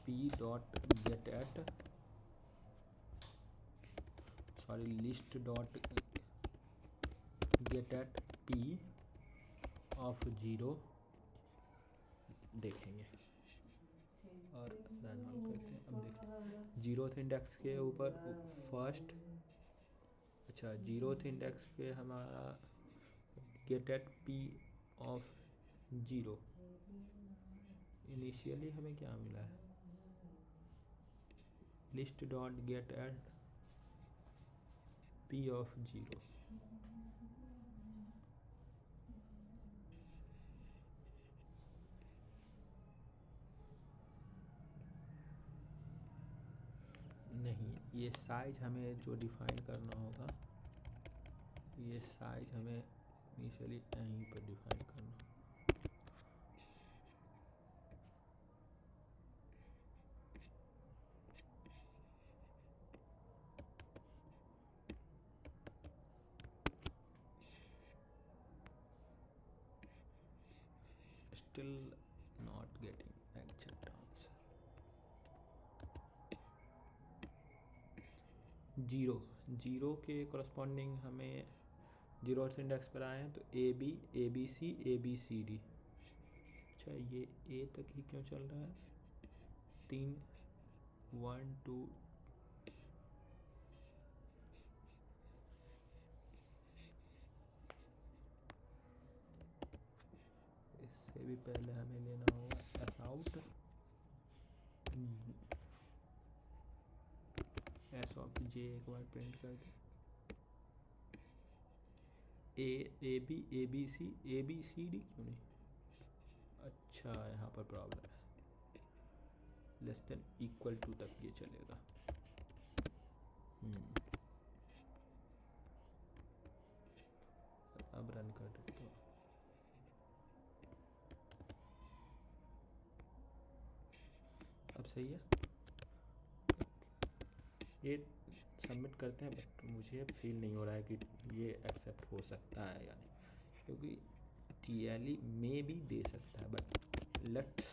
P dot get at, sorry list dot get at P of 0 देखेंगे और रन ऑन करते हैं। अब देखिए 0th इंडेक्स के ऊपर फर्स्ट, अच्छा 0th इंडेक्स पे हमारा get at P of 0, initially हमें क्या मिला है, list dot get at P of 0। नहीं, ये साइज हमें जो डिफाइन करना होगा, ये साइज हमें इनिशियली यहीं पर डिफाइन करना होगा। Still not getting exact answer. 0 के corresponding हमें 0th इंडेक्स पर आए हैं तो AB, ABC, ABCD। अच्छा ये A तक ही क्यों चल रहा है, 3 1 2, इससे भी पहले हमें लेना होगा S out S of J, एक बार प्रिंट कर दे, A B A B C D क्यों नहीं, अच्छा यहाँ पर प्रॉब्लम है, लेस देन इक्वल टू तक ये चलेगा। अब रन कर देते हो, अब सही है, ये सबमिट करते हैं। बट मुझे फील नहीं हो रहा है कि ये एक्सेप्ट हो सकता है या नहीं, क्योंकि TLE में भी दे सकता है, बट लेट्स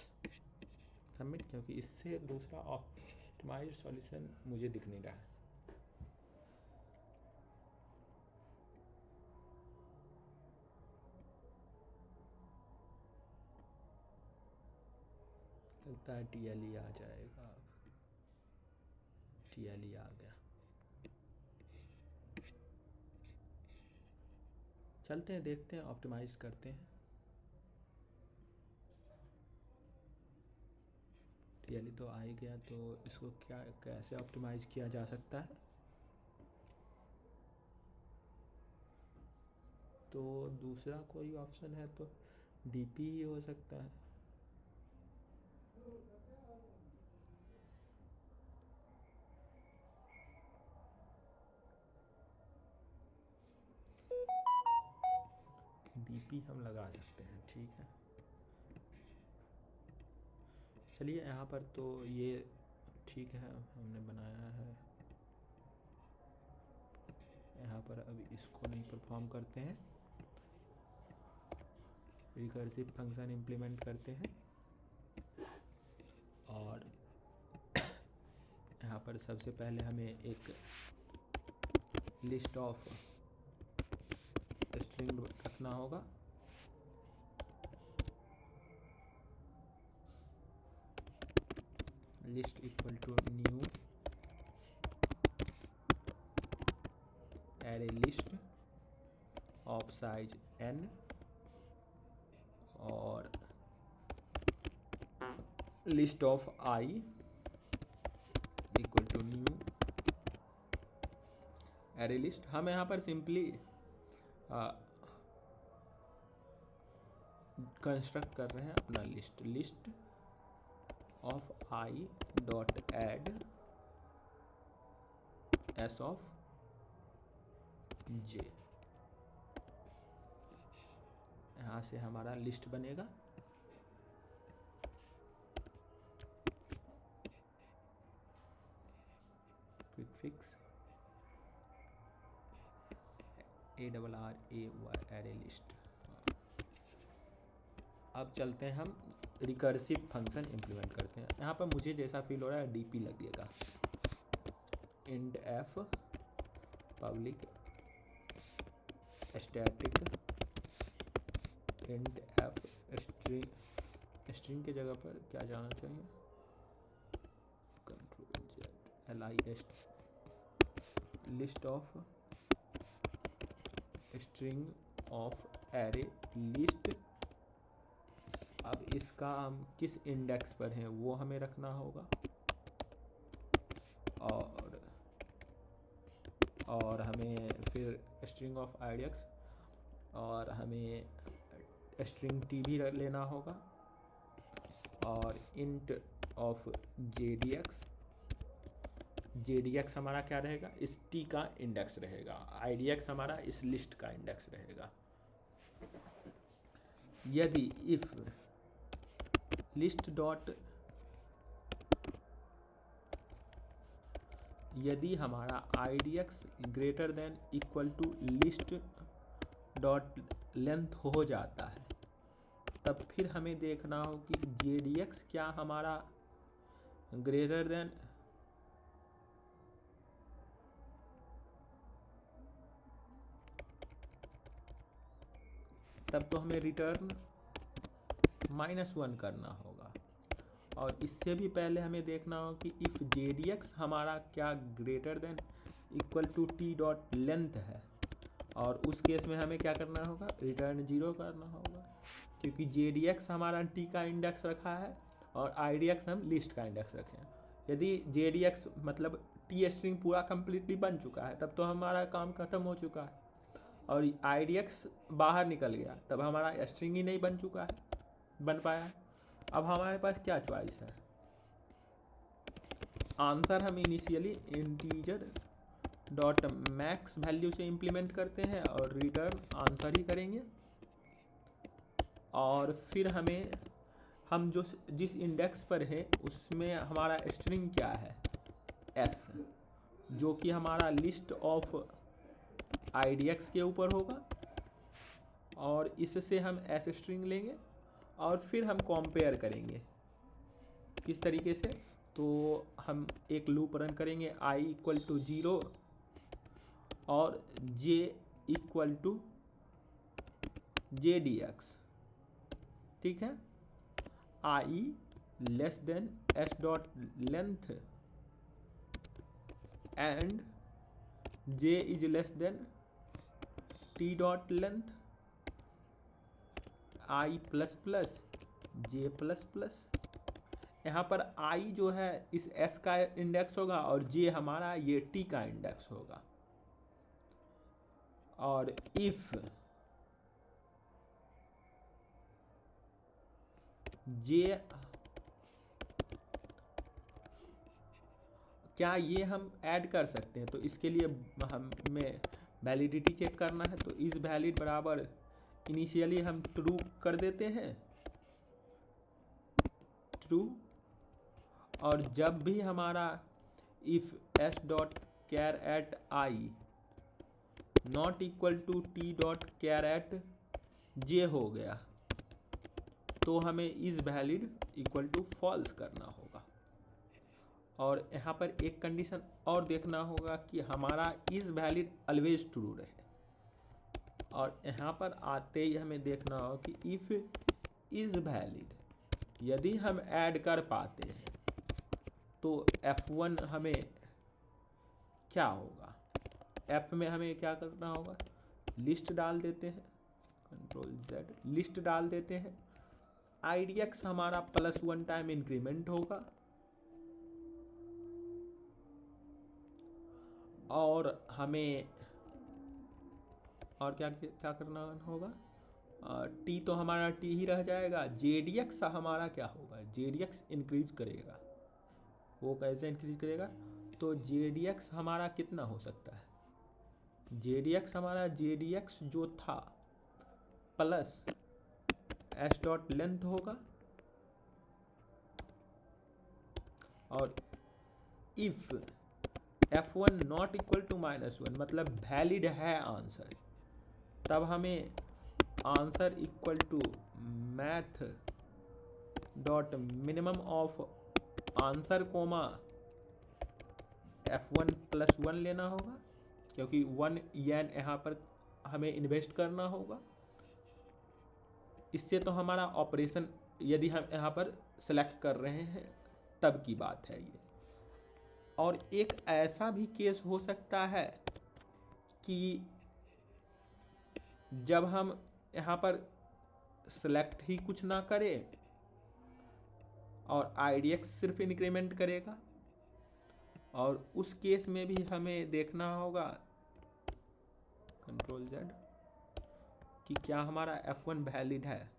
सबमिट, क्योंकि इससे दूसरा ऑप्टिमाइज्ड सॉल्यूशन मुझे दिख नहीं रहा है। लगता है TLE आ जाएगा, TLE आ गया। चलते हैं, देखते हैं, ऑप्टिमाइज करते हैं। TLE तो आ ही गया, तो इसको क्या कैसे ऑप्टिमाइज किया जा सकता है, तो दूसरा कोई ऑप्शन है तो DP ही हो सकता है। DP हम लगा सकते हैं, ठीक है। चलिए यहाँ पर तो ये ठीक है, हमने बनाया है। यहाँ पर अभी इसको नहीं परफॉर्म करते हैं, रिकर्सिव फंक्शन इम्प्लीमेंट करते हैं, और यहाँ पर सबसे पहले हमें एक लिस्ट ऑफ स्ट्रिंग रखना होगा। List equal to new array list of size n, और list of I equal to new array list. हम यहाँ पर सिंपली कंस्ट्रक्ट कर रहे हैं अपना list of I dot add S of J. यहाँ से हमारा लिस्ट बनेगा। Quick fix ARRAY array list. अब चलते हैं, हम रिकर्सिव फंक्शन इम्प्लीमेंट करते हैं। यहाँ पर मुझे जैसा फील हो रहा है DP लगेगा, इंड f public static int F string के जगह पर क्या जाना चाहिए, control Z LIST list of string of array list. अब इसका हम किस इंडेक्स पर हैं वो हमें रखना होगा, और हमें फिर स्ट्रिंग ऑफ IDX और हमें स्ट्रिंग टी भी लेना होगा, और इंट ऑफ JDX हमारा क्या रहेगा, इस टी का इंडेक्स रहेगा, IDX हमारा इस लिस्ट का इंडेक्स रहेगा। यदि इफ लिस्ट डॉट, यदि हमारा IDX greater than equal to list dot length हो जाता है, तब फिर हमें देखना हो कि JDX क्या हमारा ग्रेटर देन तब तो हमें रिटर्न -1 करना होगा। और इससे भी पहले हमें देखना हो कि इफ़ JDX हमारा क्या greater than equal to T dot length है, और उस केस में हमें क्या करना होगा, रिटर्न 0 करना होगा, क्योंकि JDX हमारा टी का इंडेक्स रखा है और IDX हम लिस्ट का इंडेक्स रखे हैं। यदि JDX मतलब टी स्ट्रिंग पूरा कम्प्लीटली बन चुका है तब तो हमारा काम खत्म हो चुका है, और IDX बाहर निकल गया तब हमारा स्ट्रिंग ही नहीं बन पाया है। अब हमारे पास क्या चॉइस है, आंसर हम initially integer dot max value से इम्प्लीमेंट करते हैं और रिटर्न आंसर ही करेंगे, और फिर हम जिस इंडेक्स पर है उसमें हमारा स्ट्रिंग क्या है, S, जो कि हमारा लिस्ट ऑफ IDX के ऊपर होगा, और इससे हम S स्ट्रिंग लेंगे और फिर हम कंपेयर करेंगे किस तरीके से। तो हम एक लूप रन करेंगे I = 0 और J = JDX, ठीक है, I less than S dot length and J is less then T dot length, I ++ J++। यहाँ पर I जो है इस S का इंडेक्स होगा और J हमारा ये T का इंडेक्स होगा। और इफ J, क्या ये हम ऐड कर सकते हैं, तो इसके लिए हमें वैलिडिटी चेक करना है। तो इस वैलिड बराबर इनिशियली हम ट्रू कर देते हैं, ट्रू, और जब भी हमारा if S dot char at I not equal to T dot char at J हो गया तो हमें is valid equal to false करना होगा। और यहाँ पर एक कंडीशन और देखना होगा कि हमारा इज वैलिड ऑलवेज ट्रू रहे, और यहाँ पर आते ही हमें देखना होगा कि इफ़ इज वैलिड यदि हम ऐड कर पाते हैं तो F1 हमें क्या होगा, F में हमें क्या करना होगा, लिस्ट डाल देते हैं, कंट्रोल Z लिस्ट डाल देते हैं, IDX हमारा +1 टाइम इंक्रीमेंट होगा, और हमें और क्या क्या करना होगा, T तो हमारा T ही रह जाएगा, JDX हमारा क्या होगा, JDX इंक्रीज करेगा। वो कैसे इंक्रीज करेगा, तो JDX हमारा कितना हो सकता है, JDX हमारा JDX जो था प्लस S डॉट लेंथ होगा, और if F1 not equal to -1 मतलब वैलिड है आंसर, तब हमें answer equal to math dot minimum of answer comma F1 +1 लेना होगा, क्योंकि 1 येन यहाँ पर हमें इन्वेस्ट करना होगा। इससे तो हमारा ऑपरेशन यदि हम यहाँ पर सेलेक्ट कर रहे हैं तब की बात है ये। और एक ऐसा भी केस हो सकता है कि जब हम यहाँ पर सेलेक्ट ही कुछ ना करें और IDX सिर्फ इंक्रीमेंट करेगा, और उस केस में भी हमें देखना होगा Ctrl+Z कि क्या हमारा F1 वैलिड है,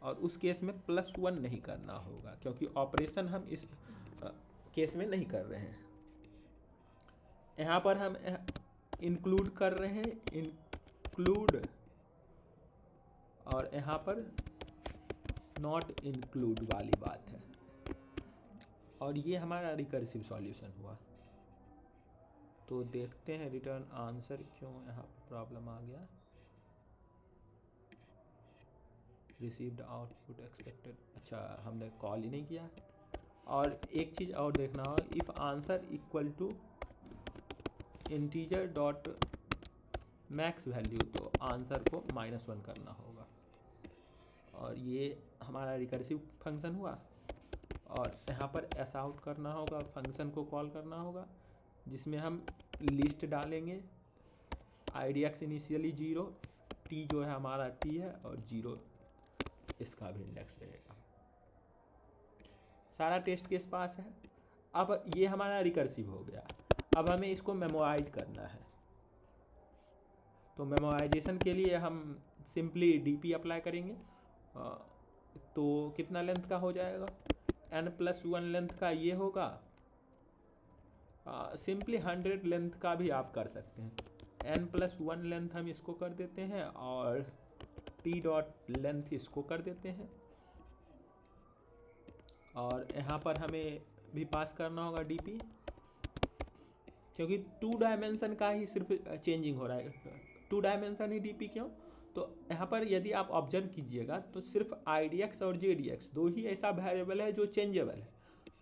और उस केस में +1 नहीं करना होगा क्योंकि ऑपरेशन हम इस केस में नहीं कर रहे हैं। यहाँ पर हम इंक्लूड कर रहे हैं, इंक्लूड, और यहाँ पर नॉट इंक्लूड वाली बात है, और ये हमारा रिकर्सिव सॉल्यूशन हुआ। तो देखते हैं रिटर्न आंसर क्यों यहाँ पर प्रॉब्लम आ गया। रिसीव्ड आउटपुट एक्सपेक्टेड, अच्छा हमने कॉल ही नहीं किया। और एक चीज़ और देखना होगा, if answer equal to integer dot max value, तो आंसर को -1 करना होगा। और ये हमारा रिकर्सिव फंक्शन हुआ। और यहाँ पर एस आउट करना होगा, फंक्शन को कॉल करना होगा जिसमें हम लिस्ट डालेंगे। IDX इनिशियली 0, T जो है हमारा T है, और 0 इसका भी इंडेक्स रहेगा। सारा टेस्ट केस पास है। अब ये हमारा रिकर्सिव हो गया। अब हमें इसको मेमोराइज करना है। तो मेमोराइजेशन के लिए हम सिंपली DP अप्लाई करेंगे। तो कितना लेंथ का हो जाएगा, n+1 लेंथ का ये होगा। सिंपली 100 लेंथ का भी आप कर सकते हैं। n+1 लेंथ हम इसको कर देते हैं और T डॉट लेंथ इसको कर देते हैं। और यहाँ पर हमें भी पास करना होगा DP, क्योंकि 2 डायमेंशन का ही सिर्फ चेंजिंग हो रहा है। 2 डायमेंशन ही DP क्यों, तो यहाँ पर यदि आप ऑब्जर्व कीजिएगा तो सिर्फ IDX और JDX 2 ही ऐसा वेरिएबल है जो चेंजेबल है।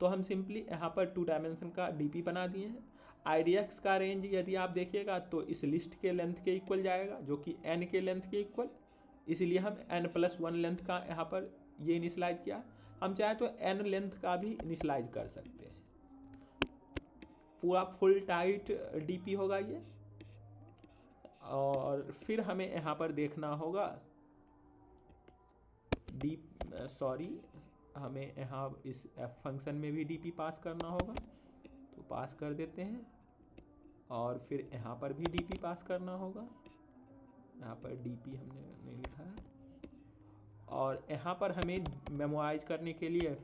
तो हम सिंपली यहाँ पर 2 डायमेंशन का DP बना दिए हैं। IDX का रेंज यदि आप देखिएगा तो इस लिस्ट के लेंथ के इक्वल जाएगा, जो कि n के लेंथ के इक्वल, इसलिए हम n+1 लेंथ का यहाँ पर ये इनिशलाइज किया। हम चाहे तो n लेंथ का भी इनिशलाइज कर सकते हैं। पूरा फुल टाइट DP होगा ये। और फिर हमें यहाँ पर देखना होगा हमें यहाँ इस f फंक्शन में भी DP पास करना होगा, तो पास कर देते हैं। और फिर यहाँ पर भी DP पास करना होगा, यहाँ पर DP हमने नहीं लिखा है। और यहाँ पर हमें मेमोराइज करने के लिए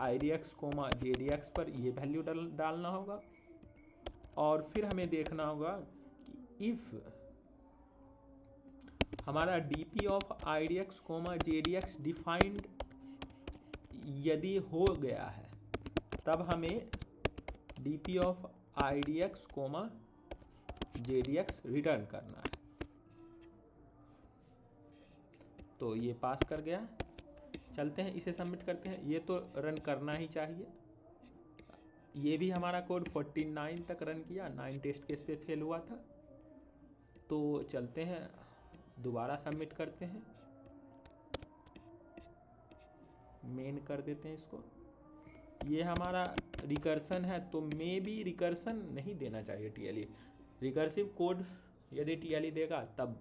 IDX, JDX पर ये वैल्यू डालना होगा। और फिर हमें देखना होगा कि इफ़ हमारा DP of IDX, JDX defined यदि हो गया है, तब हमें DP of IDX, JDX return करना है। तो ये पास कर गया। चलते हैं इसे सबमिट करते हैं। ये तो रन करना ही चाहिए। ये भी हमारा कोड 49 तक रन किया, 9 टेस्ट केस पे फेल हुआ था। तो चलते हैं दोबारा सबमिट करते हैं, मेन कर देते हैं इसको। ये हमारा रिकर्सन है, तो मे बी रिकर्सन नहीं देना चाहिए TLE। रिकर्सिव कोड यदि TLE देगा तब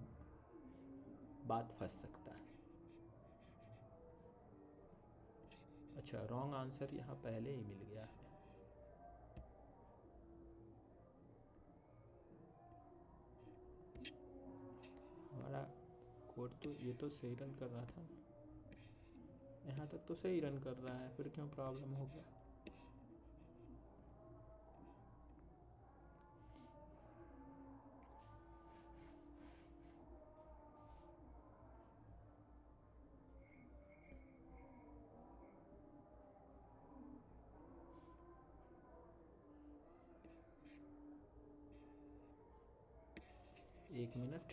बात फंस सकता है। अच्छा, रॉन्ग आंसर यहाँ पहले ही मिल गया है। हमारा कोड तो ये तो सही रन कर रहा था, यहाँ तक तो सही रन कर रहा है, फिर क्यों प्रॉब्लम हो गया। एक मिनट,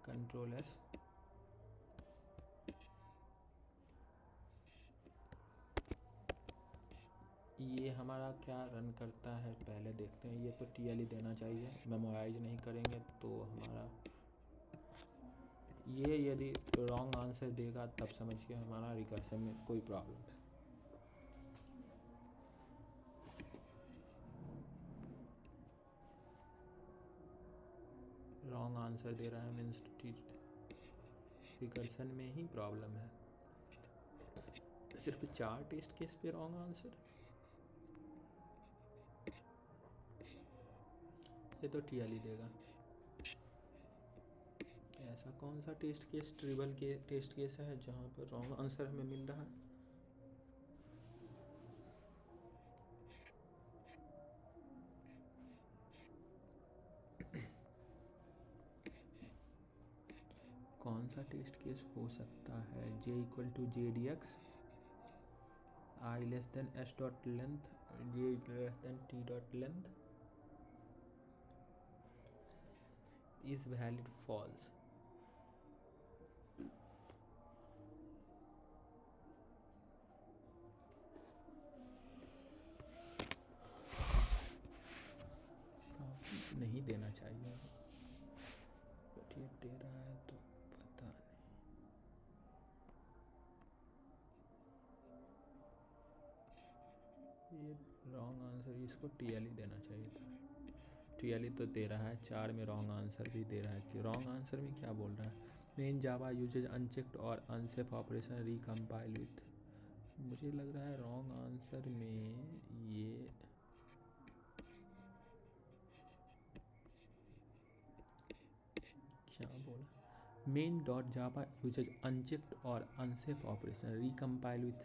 Ctrl+S। ये हमारा क्या रन करता है पहले देखते हैं। ये तो TLE देना चाहिए, मेमोराइज नहीं करेंगे तो हमारा ये यदि रॉन्ग आंसर देगा तब समझिए हमारा रिकर्शन में कोई प्रॉब्लम है। रॉन्ग आंसर दे रहा है मीन्स रिकर्शन में ही प्रॉब्लम है। सिर्फ 4 टेस्ट केस पे रॉन्ग आंसर, ये तो TLE देगा। ऐसा कौन सा टेस्ट केस ट्रिबल के टेस्ट केस है जहाँ पर रॉन्ग आंसर हमें मिल रहा है? कौन सा टेस्ट केस हो सकता है? J = JDX, I less than S dot length, J less than T dot length is valid false। नहीं देना चाहिए, बट ये दे रहा है तो पता नहीं। ये रॉन्ग आंसर, इसको TLE देना चाहिए था। TLE तो दे रहा है, 4 में रॉन्ग आंसर भी दे रहा है। कि रॉन्ग आंसर में क्या बोल रहा है? मेन जावा यूजेज अनचेक्ड और अनसेफ ऑपरेशन रिकम्पाइल विथ। मुझे लग रहा है रॉन्ग आंसर में ये क्या बोला? Main dot Java uses unchecked और अनसेफ ऑपरेशन रिकम्पाइल विथ,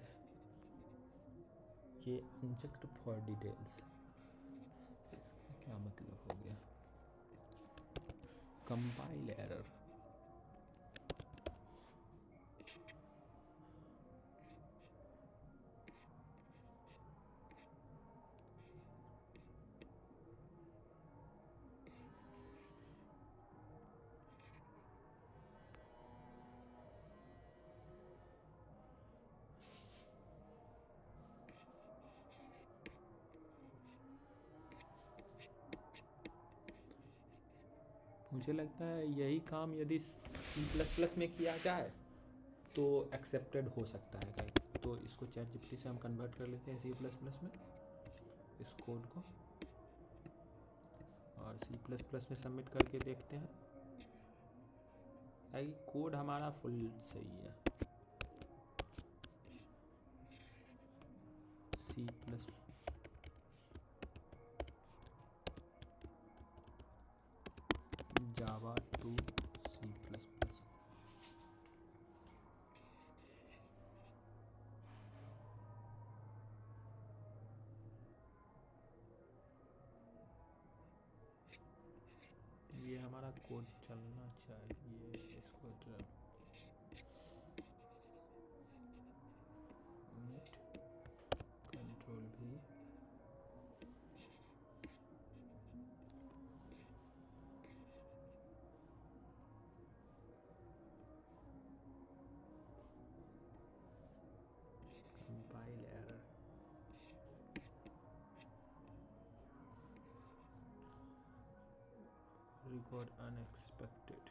ये अनचेक्ड फॉर डिटेल्स, इसका क्या मतलब हो गया? Compile error. मुझे लगता है यही काम यदि C++ में किया जाए तो एक्सेप्टेड हो सकता है कहीं। तो इसको ChatGPT से हम कन्वर्ट कर लेते हैं C++ में, इस कोड को, और C++ में सबमिट करके देखते हैं। आई कोड हमारा फुल सही है। C++ Java to C++। ये हमारा कोड चलना चाहिए। इसको नेट कंट्रोल भी, कंपाइल एरर, रिकॉर्ड अनएक्सपेक्टेड।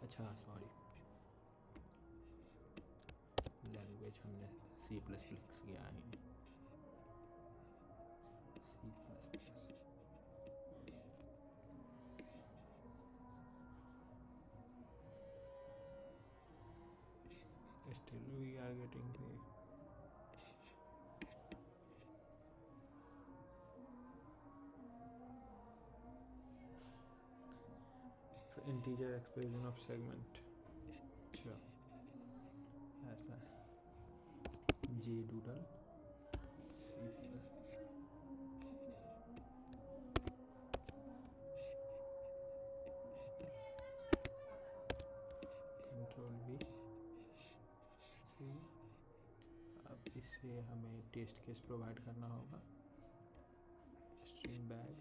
अच्छा सॉरी, लैंग्वेज हमने C++ किया ही नहीं। Still we are getting the integer expression of segment। अच्छा ऐसा है। JDoodle C++ control V। अब इसे हमें टेस्ट केस प्रोवाइड करना होगा। स्ट्रिंग बैग,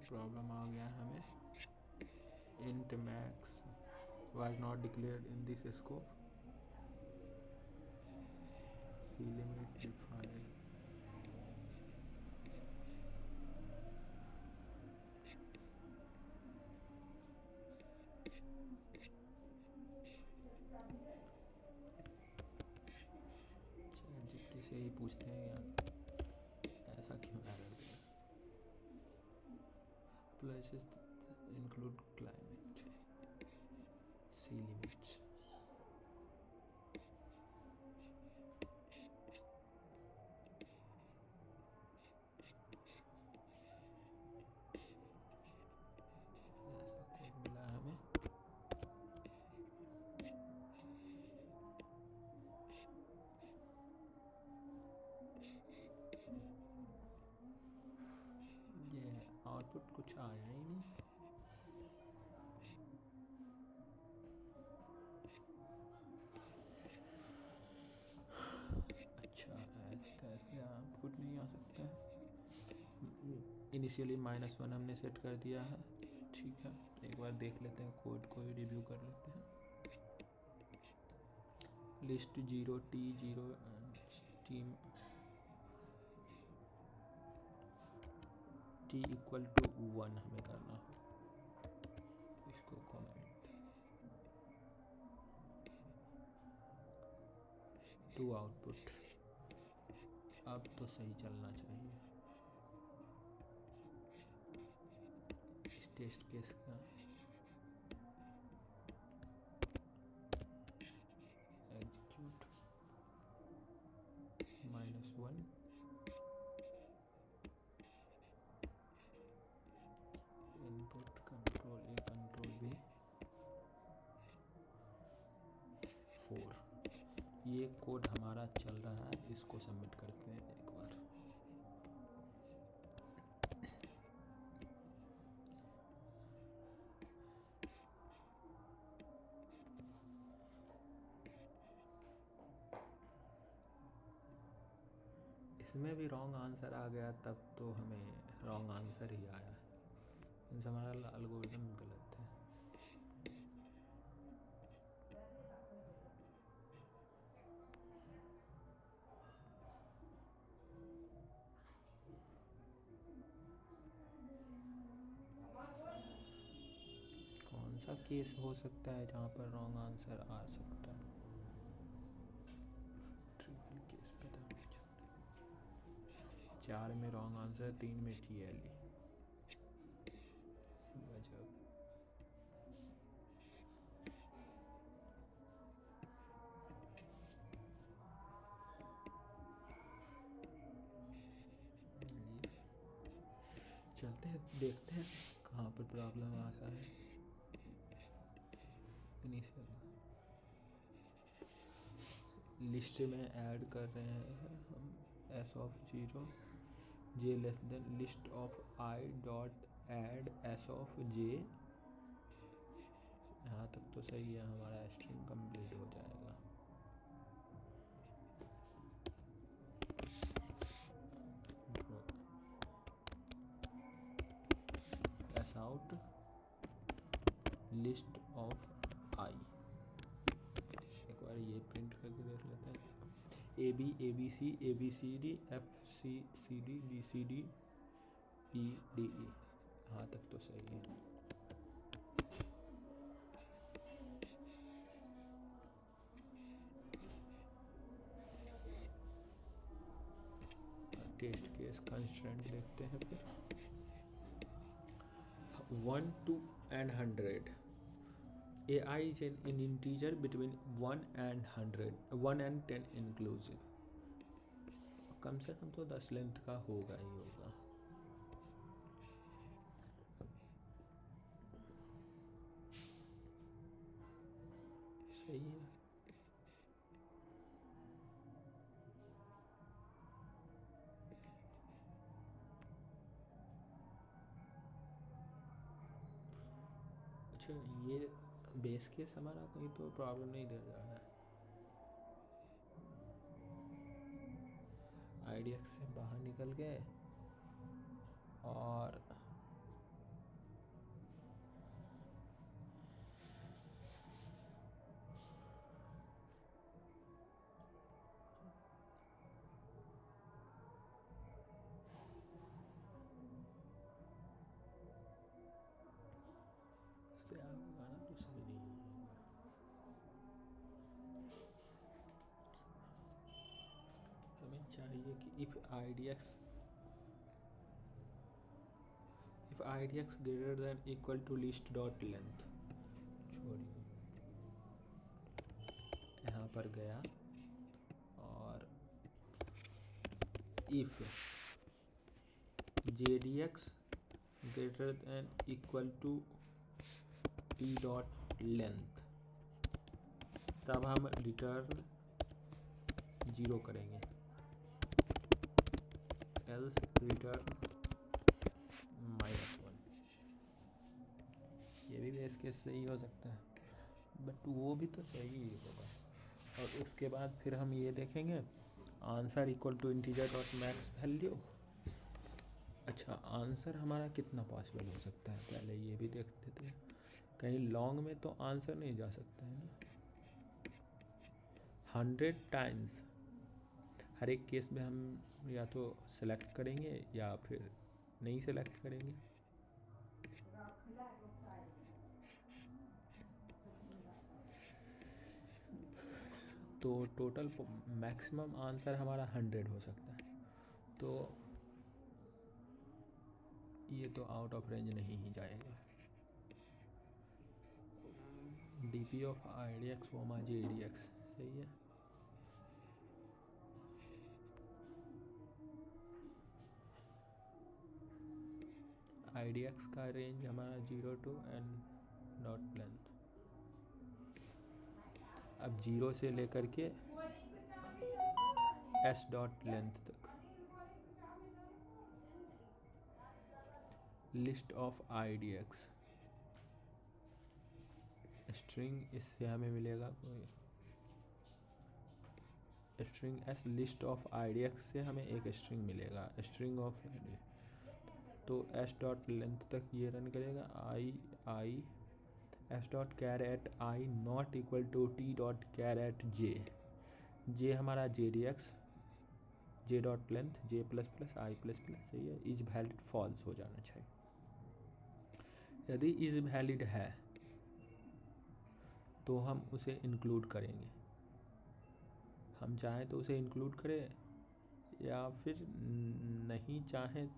प्रॉब्लम आ गया है हमें। int max was not declared in this scope, c limit defined, ChatGPT से ही पूछते हैं यार ऐसा क्यों एरर दे रहा है। Places include climate, c limits, ऐसा कोड मिला है हमें। ये आउटपुट कुछ आया ही नहीं। अच्छा ऐसे कैसे आउटपुट नहीं आ सकता है। इनिशियली -1 हमने सेट कर दिया है, ठीक है। एक बार देख लेते हैं कोड को ही रिव्यू कर लेते हैं। List 0 T0 team T equal to 1 हमें करना है, इसको कमेंट टू आउटपुट। अब तो सही चलना चाहिए। इस टेस्ट केस का execute -1 input control A control B 4। ये कोड हमारा चल रहा है, इसको सबमिट करते हैं एक बार। इसमें भी रॉन्ग आंसर आ गया, तब तो हमें रॉन्ग आंसर ही आया, इनसे हमारा एल्गोरिथम गलत है। कौन सा केस हो सकता है जहाँ पर रॉन्ग आंसर आ सकता है? ट्रिपल केस पता नहीं चलता। 4 में रॉन्ग आंसर, 3 में TLE। गजब। चलते हैं देखते हैं कहाँ पर प्रॉब्लम आता है। इनिशियल लिस्ट में ऐड कर रहे हैं हम s of 0 j less than list of I dot add s of j। यहाँ तक तो सही है, हमारा स्ट्रिंग कंप्लीट हो जाएगा। s out list of I, एक बार ये प्रिंट करके देख लेते हैं। AB ABC ABCD FCCD BCD EDE, यहाँ तक तो सही है। टेस्ट केस कंस्ट्रेंट देखते हैं फिर। 1 to 100 AI is an integer between 1 and 100, 1 and 10 inclusive। कम से कम तो 10 लेंथ का होगा ही होगा। सही है। अच्छा ये बेस केस हमारा कहीं तो प्रॉब्लम नहीं दे रहा है। IDX से बाहर निकल गए और से आएगा ना तो सही नहीं होगा। हमें चाहिए कि if idx greater than equal to list dot length, छोड़िए यहाँ पर गया और if jdx greater than equal to t dot length, तब हम रिटर्न 0 करेंगे, else return -1। ये भी बेस केस सही हो सकता है, बट वो भी तो सही ही होगा। और उसके बाद फिर हम ये देखेंगे answer equal to integer dot max value. अच्छा, आंसर हमारा कितना पॉसिबल हो सकता है पहले ये भी देख लेते हैं। कहीं लॉन्ग में तो आंसर नहीं जा सकता है ना। 100 टाइम्स हर एक केस में हम या तो सेलेक्ट करेंगे या फिर नहीं सेलेक्ट करेंगे। तो टोटल मैक्सिमम आंसर हमारा 100 हो सकता है, तो ये तो आउट ऑफ रेंज नहीं ही जाएगा। dp ऑफ idx ओमा jdx सही है। idx का रेंज हमारा 0 to n डॉट लेंथ, अब 0 से लेकर के s डॉट लेंथ तक। लिस्ट ऑफ idx स्ट्रिंग, इससे हमें मिलेगा कोई string s, list of idx से हमें एक स्ट्रिंग मिलेगा, स्ट्रिंग ऑफ तो s डॉट लेंथ तक ये रन करेगा। I s dot char at I not equal to t dot char at J हमारा jdx, j dot length j plus plus I plus plus सही है, is valid false हो जाना चाहिए। यदि इज वैलिड है तो हम उसे इंक्लूड करेंगे, हम चाहें तो उसे इंक्लूड करें या फिर नहीं चाहें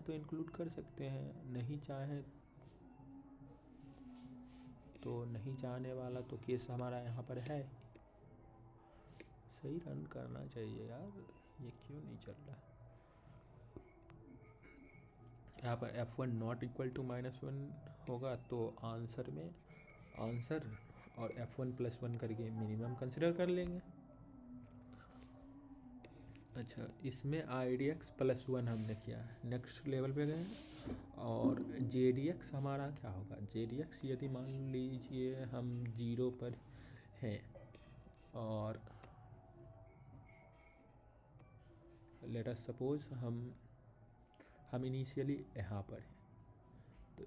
तो इंक्लूड कर सकते हैं, नहीं चाहें तो नहीं चाहने वाला तो केस हमारा यहाँ पर है। सही रन करना चाहिए यार, ये क्यों नहीं चल रहा। यहाँ पर f1 नॉट इक्वल टू -1 होगा तो आंसर में आंसर और f1 + 1 करके मिनिमम कंसिडर कर लेंगे। अच्छा, इसमें idx +1 हमने किया, नेक्स्ट लेवल पे गए और jdx हमारा क्या होगा। jdx यदि मान लीजिए हम 0 पर हैं और लेट अस सपोज हम इनिशियली यहाँ पर हैं, तो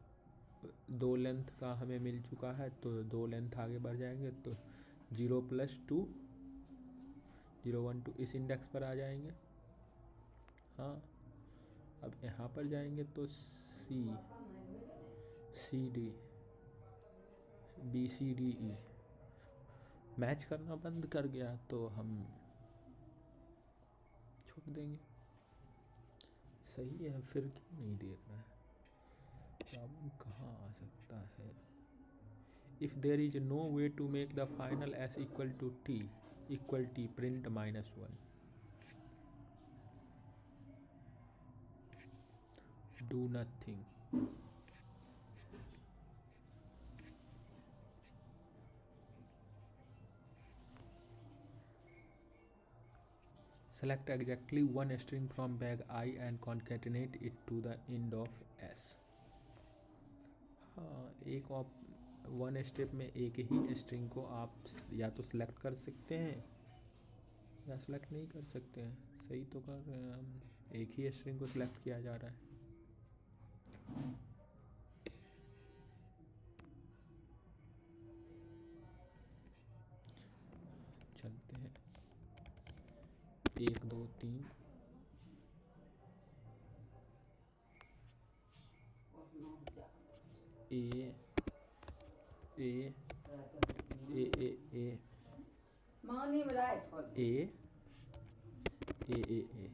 2 लेंथ का हमें मिल चुका है, तो 2 लेंथ आगे बढ़ जाएंगे तो 0 + 2 0 1 2 इस इंडेक्स पर आ जाएंगे। हाँ, अब यहाँ पर जाएंगे तो C D B C D E match करना बंद कर गया तो हम छोड़ देंगे। सही है, फिर क्यों नहीं देख रहा है, प्रॉब्लम कहाँ आ सकता है। If there is no way to make the final s equal to t equal t print -1, do nothing. Select exactly one string from bag I and concatenate it to the end of s। हाँ, one step में एक ही string को आप या तो select कर सकते हैं या सिलेक्ट नहीं कर सकते हैं। सही तो कर रहे हैं हम, एक ही स्ट्रिंग को सिलेक्ट किया जा रहा है। चलते हैं 1 2 3 और 9 4 ए ए ए ए ए ए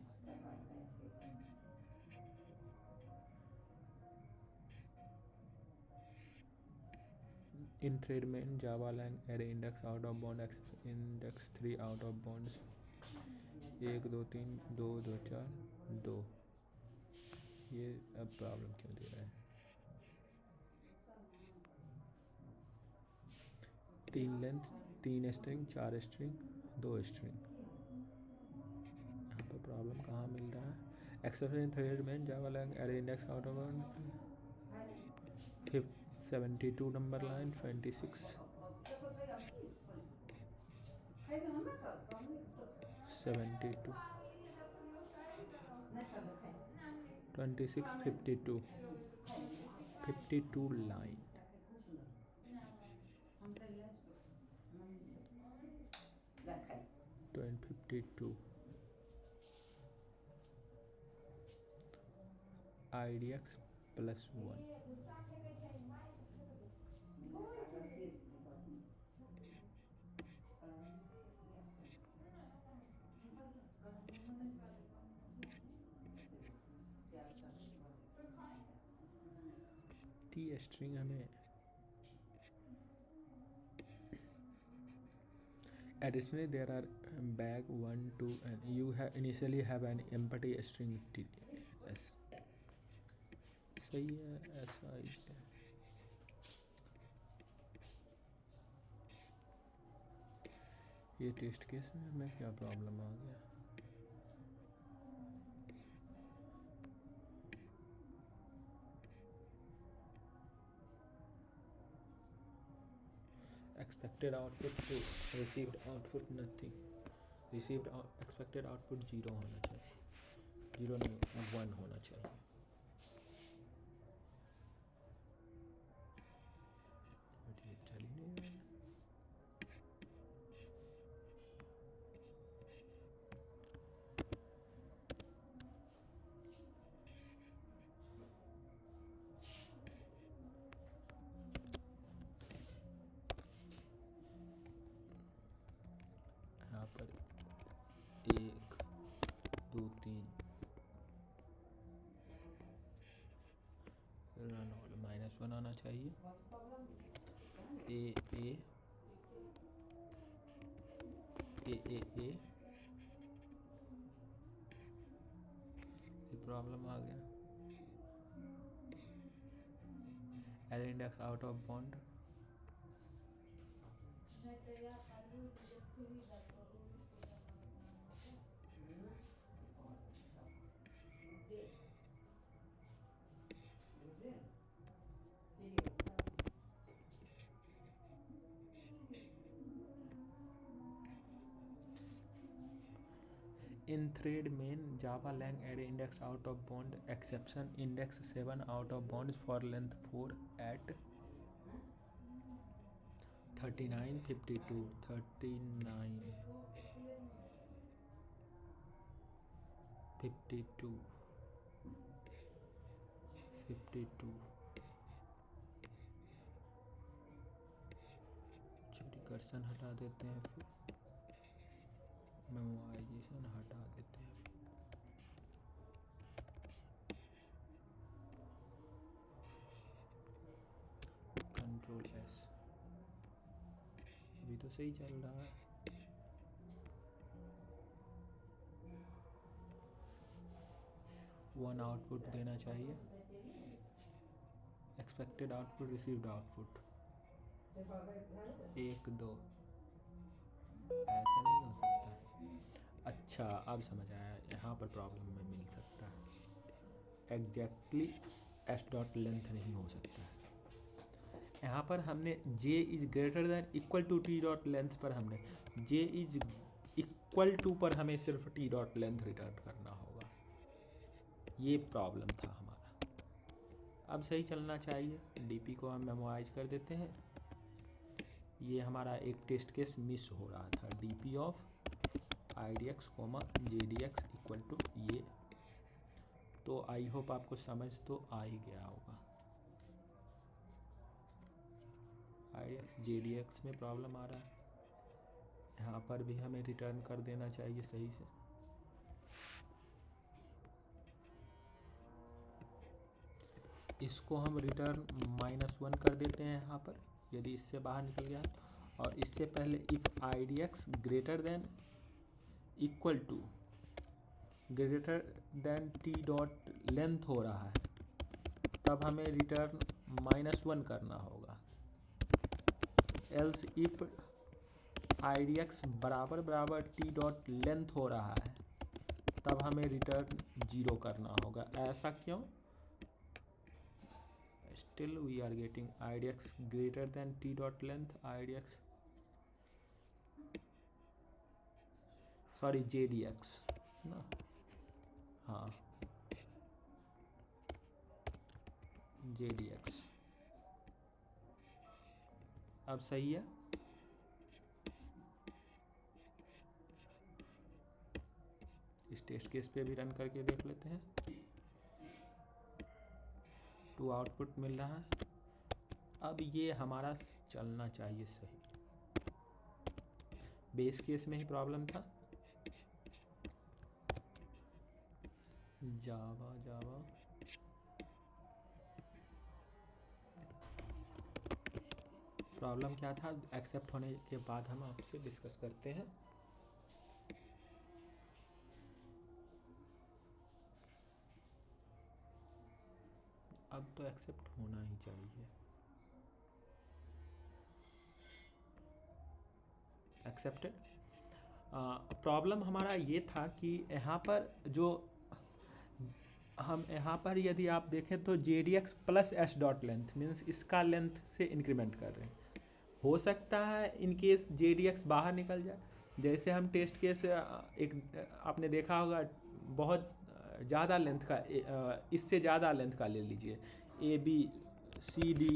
in thread main java lang array index out of bound index 3 out of bounds 1 2 3 2 2 4 2 ये अब प्रॉब्लम क्यों दे रहा है? 3 लेंथ 3 स्ट्रिंग 4 स्ट्रिंग 2 स्ट्रिंग, यहाँ पर प्रॉब्लम कहाँ मिल रहा है? एक्सेप्शन इन थ्रेड में Java lang array index out of 72 number line 26 72 26 52 52 line 52 IDX +1 T string हमें additionally there are bag 1 2 and you have initially have an empty string t s सही है, ऐसा ही है। ये टेस्ट केस में हमें क्या प्रॉब्लम आ गया? expected output to received output nothing, received expected output 0 होना चाहिए, 0 नहीं 1 होना चाहिए। बट ये चल ही नहीं रहा है। यहाँ पर 1 2 3 रन होल -1 आना चाहिए। ए ए ए ए ए ये प्रॉब्लम आ गया। Array index out of bound in thread main java lang array index out of bound exception index 7 out of bounds for length 4 at 39 52 39 52 52 recursion हटा देते हैं, फिर मेमोराइजेशन हटा देते हैं। कंट्रोल एस, अभी तो सही चल रहा है। वन आउटपुट देना चाहिए, एक्सपेक्टेड आउटपुट रिसीव्ड आउटपुट 1 2, ऐसा नहीं हो सकता। अच्छा अब समझ आया, यहाँ पर प्रॉब्लम में मिल सकता है। एग्जैक्टली एस डॉट लेंथ नहीं हो सकता है। यहाँ पर हमने J is greater than equal to T dot length पर हमने जे इज इक्वल टू पर हमें सिर्फ टी डॉट लेंथ रिटर्न करना होगा, ये प्रॉब्लम था हमारा। अब सही चलना चाहिए। डीपी को हम मेमोराइज कर देते हैं। ये हमारा एक टेस्ट केस मिस हो रहा था, DP of IDX, JDX equal to ये। तो आई होप आपको समझ तो आ ही गया होगा। RX JDX में प्रॉब्लम आ रहा है, यहाँ पर भी हमें रिटर्न कर देना चाहिए सही से। इसको हम रिटर्न -1 कर देते हैं यहाँ पर, यदि इससे बाहर निकल गया। और इससे पहले if IDX greater than equal to greater than T dot length हो रहा है, तब हमें रिटर्न -1 करना होगा। एल्स इफ IDX बराबर बराबर टी डॉट लेंथ हो रहा है, तब हमें रिटर्न 0 करना होगा। ऐसा क्यों? Still we are getting IDX greater than T dot length, IDX sorry JDX ना, हाँ JDX अब सही है। इस टेस्ट केस पे भी रन करके देख लेते हैं। 2 आउटपुट मिल रहा है। अब ये हमारा चलना चाहिए सही। बेस केस में ही प्रॉब्लम था। जावा प्रॉब्लम क्या था, एक्सेप्ट होने के बाद हम आपसे डिस्कस करते हैं। अब तो एक्सेप्ट होना ही चाहिए। एक्सेप्टेड। प्रॉब्लम हमारा ये था कि यहाँ पर जो हम यहाँ पर यदि आप देखें तो JDX plus S dot length means इसका लेंथ से इंक्रीमेंट कर रहे हैं। हो सकता है इन केस JDX बाहर निकल जाए, जैसे हम टेस्ट केस एक आपने देखा होगा बहुत ज़्यादा लेंथ का, इससे ज़्यादा लेंथ का ले लीजिए, ABCDEFGH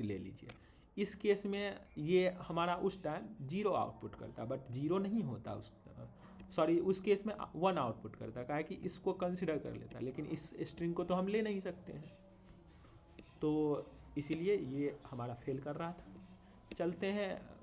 ले लीजिए। इस केस में ये हमारा उस टाइम 0 आउटपुट करता, बट 0 नहीं होता उस केस में 1 आउटपुट करता, क्या है कि इसको कंसिडर कर लेता, लेकिन इस स्ट्रिंग को तो हम ले नहीं सकते हैं, तो इसीलिए ये हमारा फेल कर रहा था। चलते हैं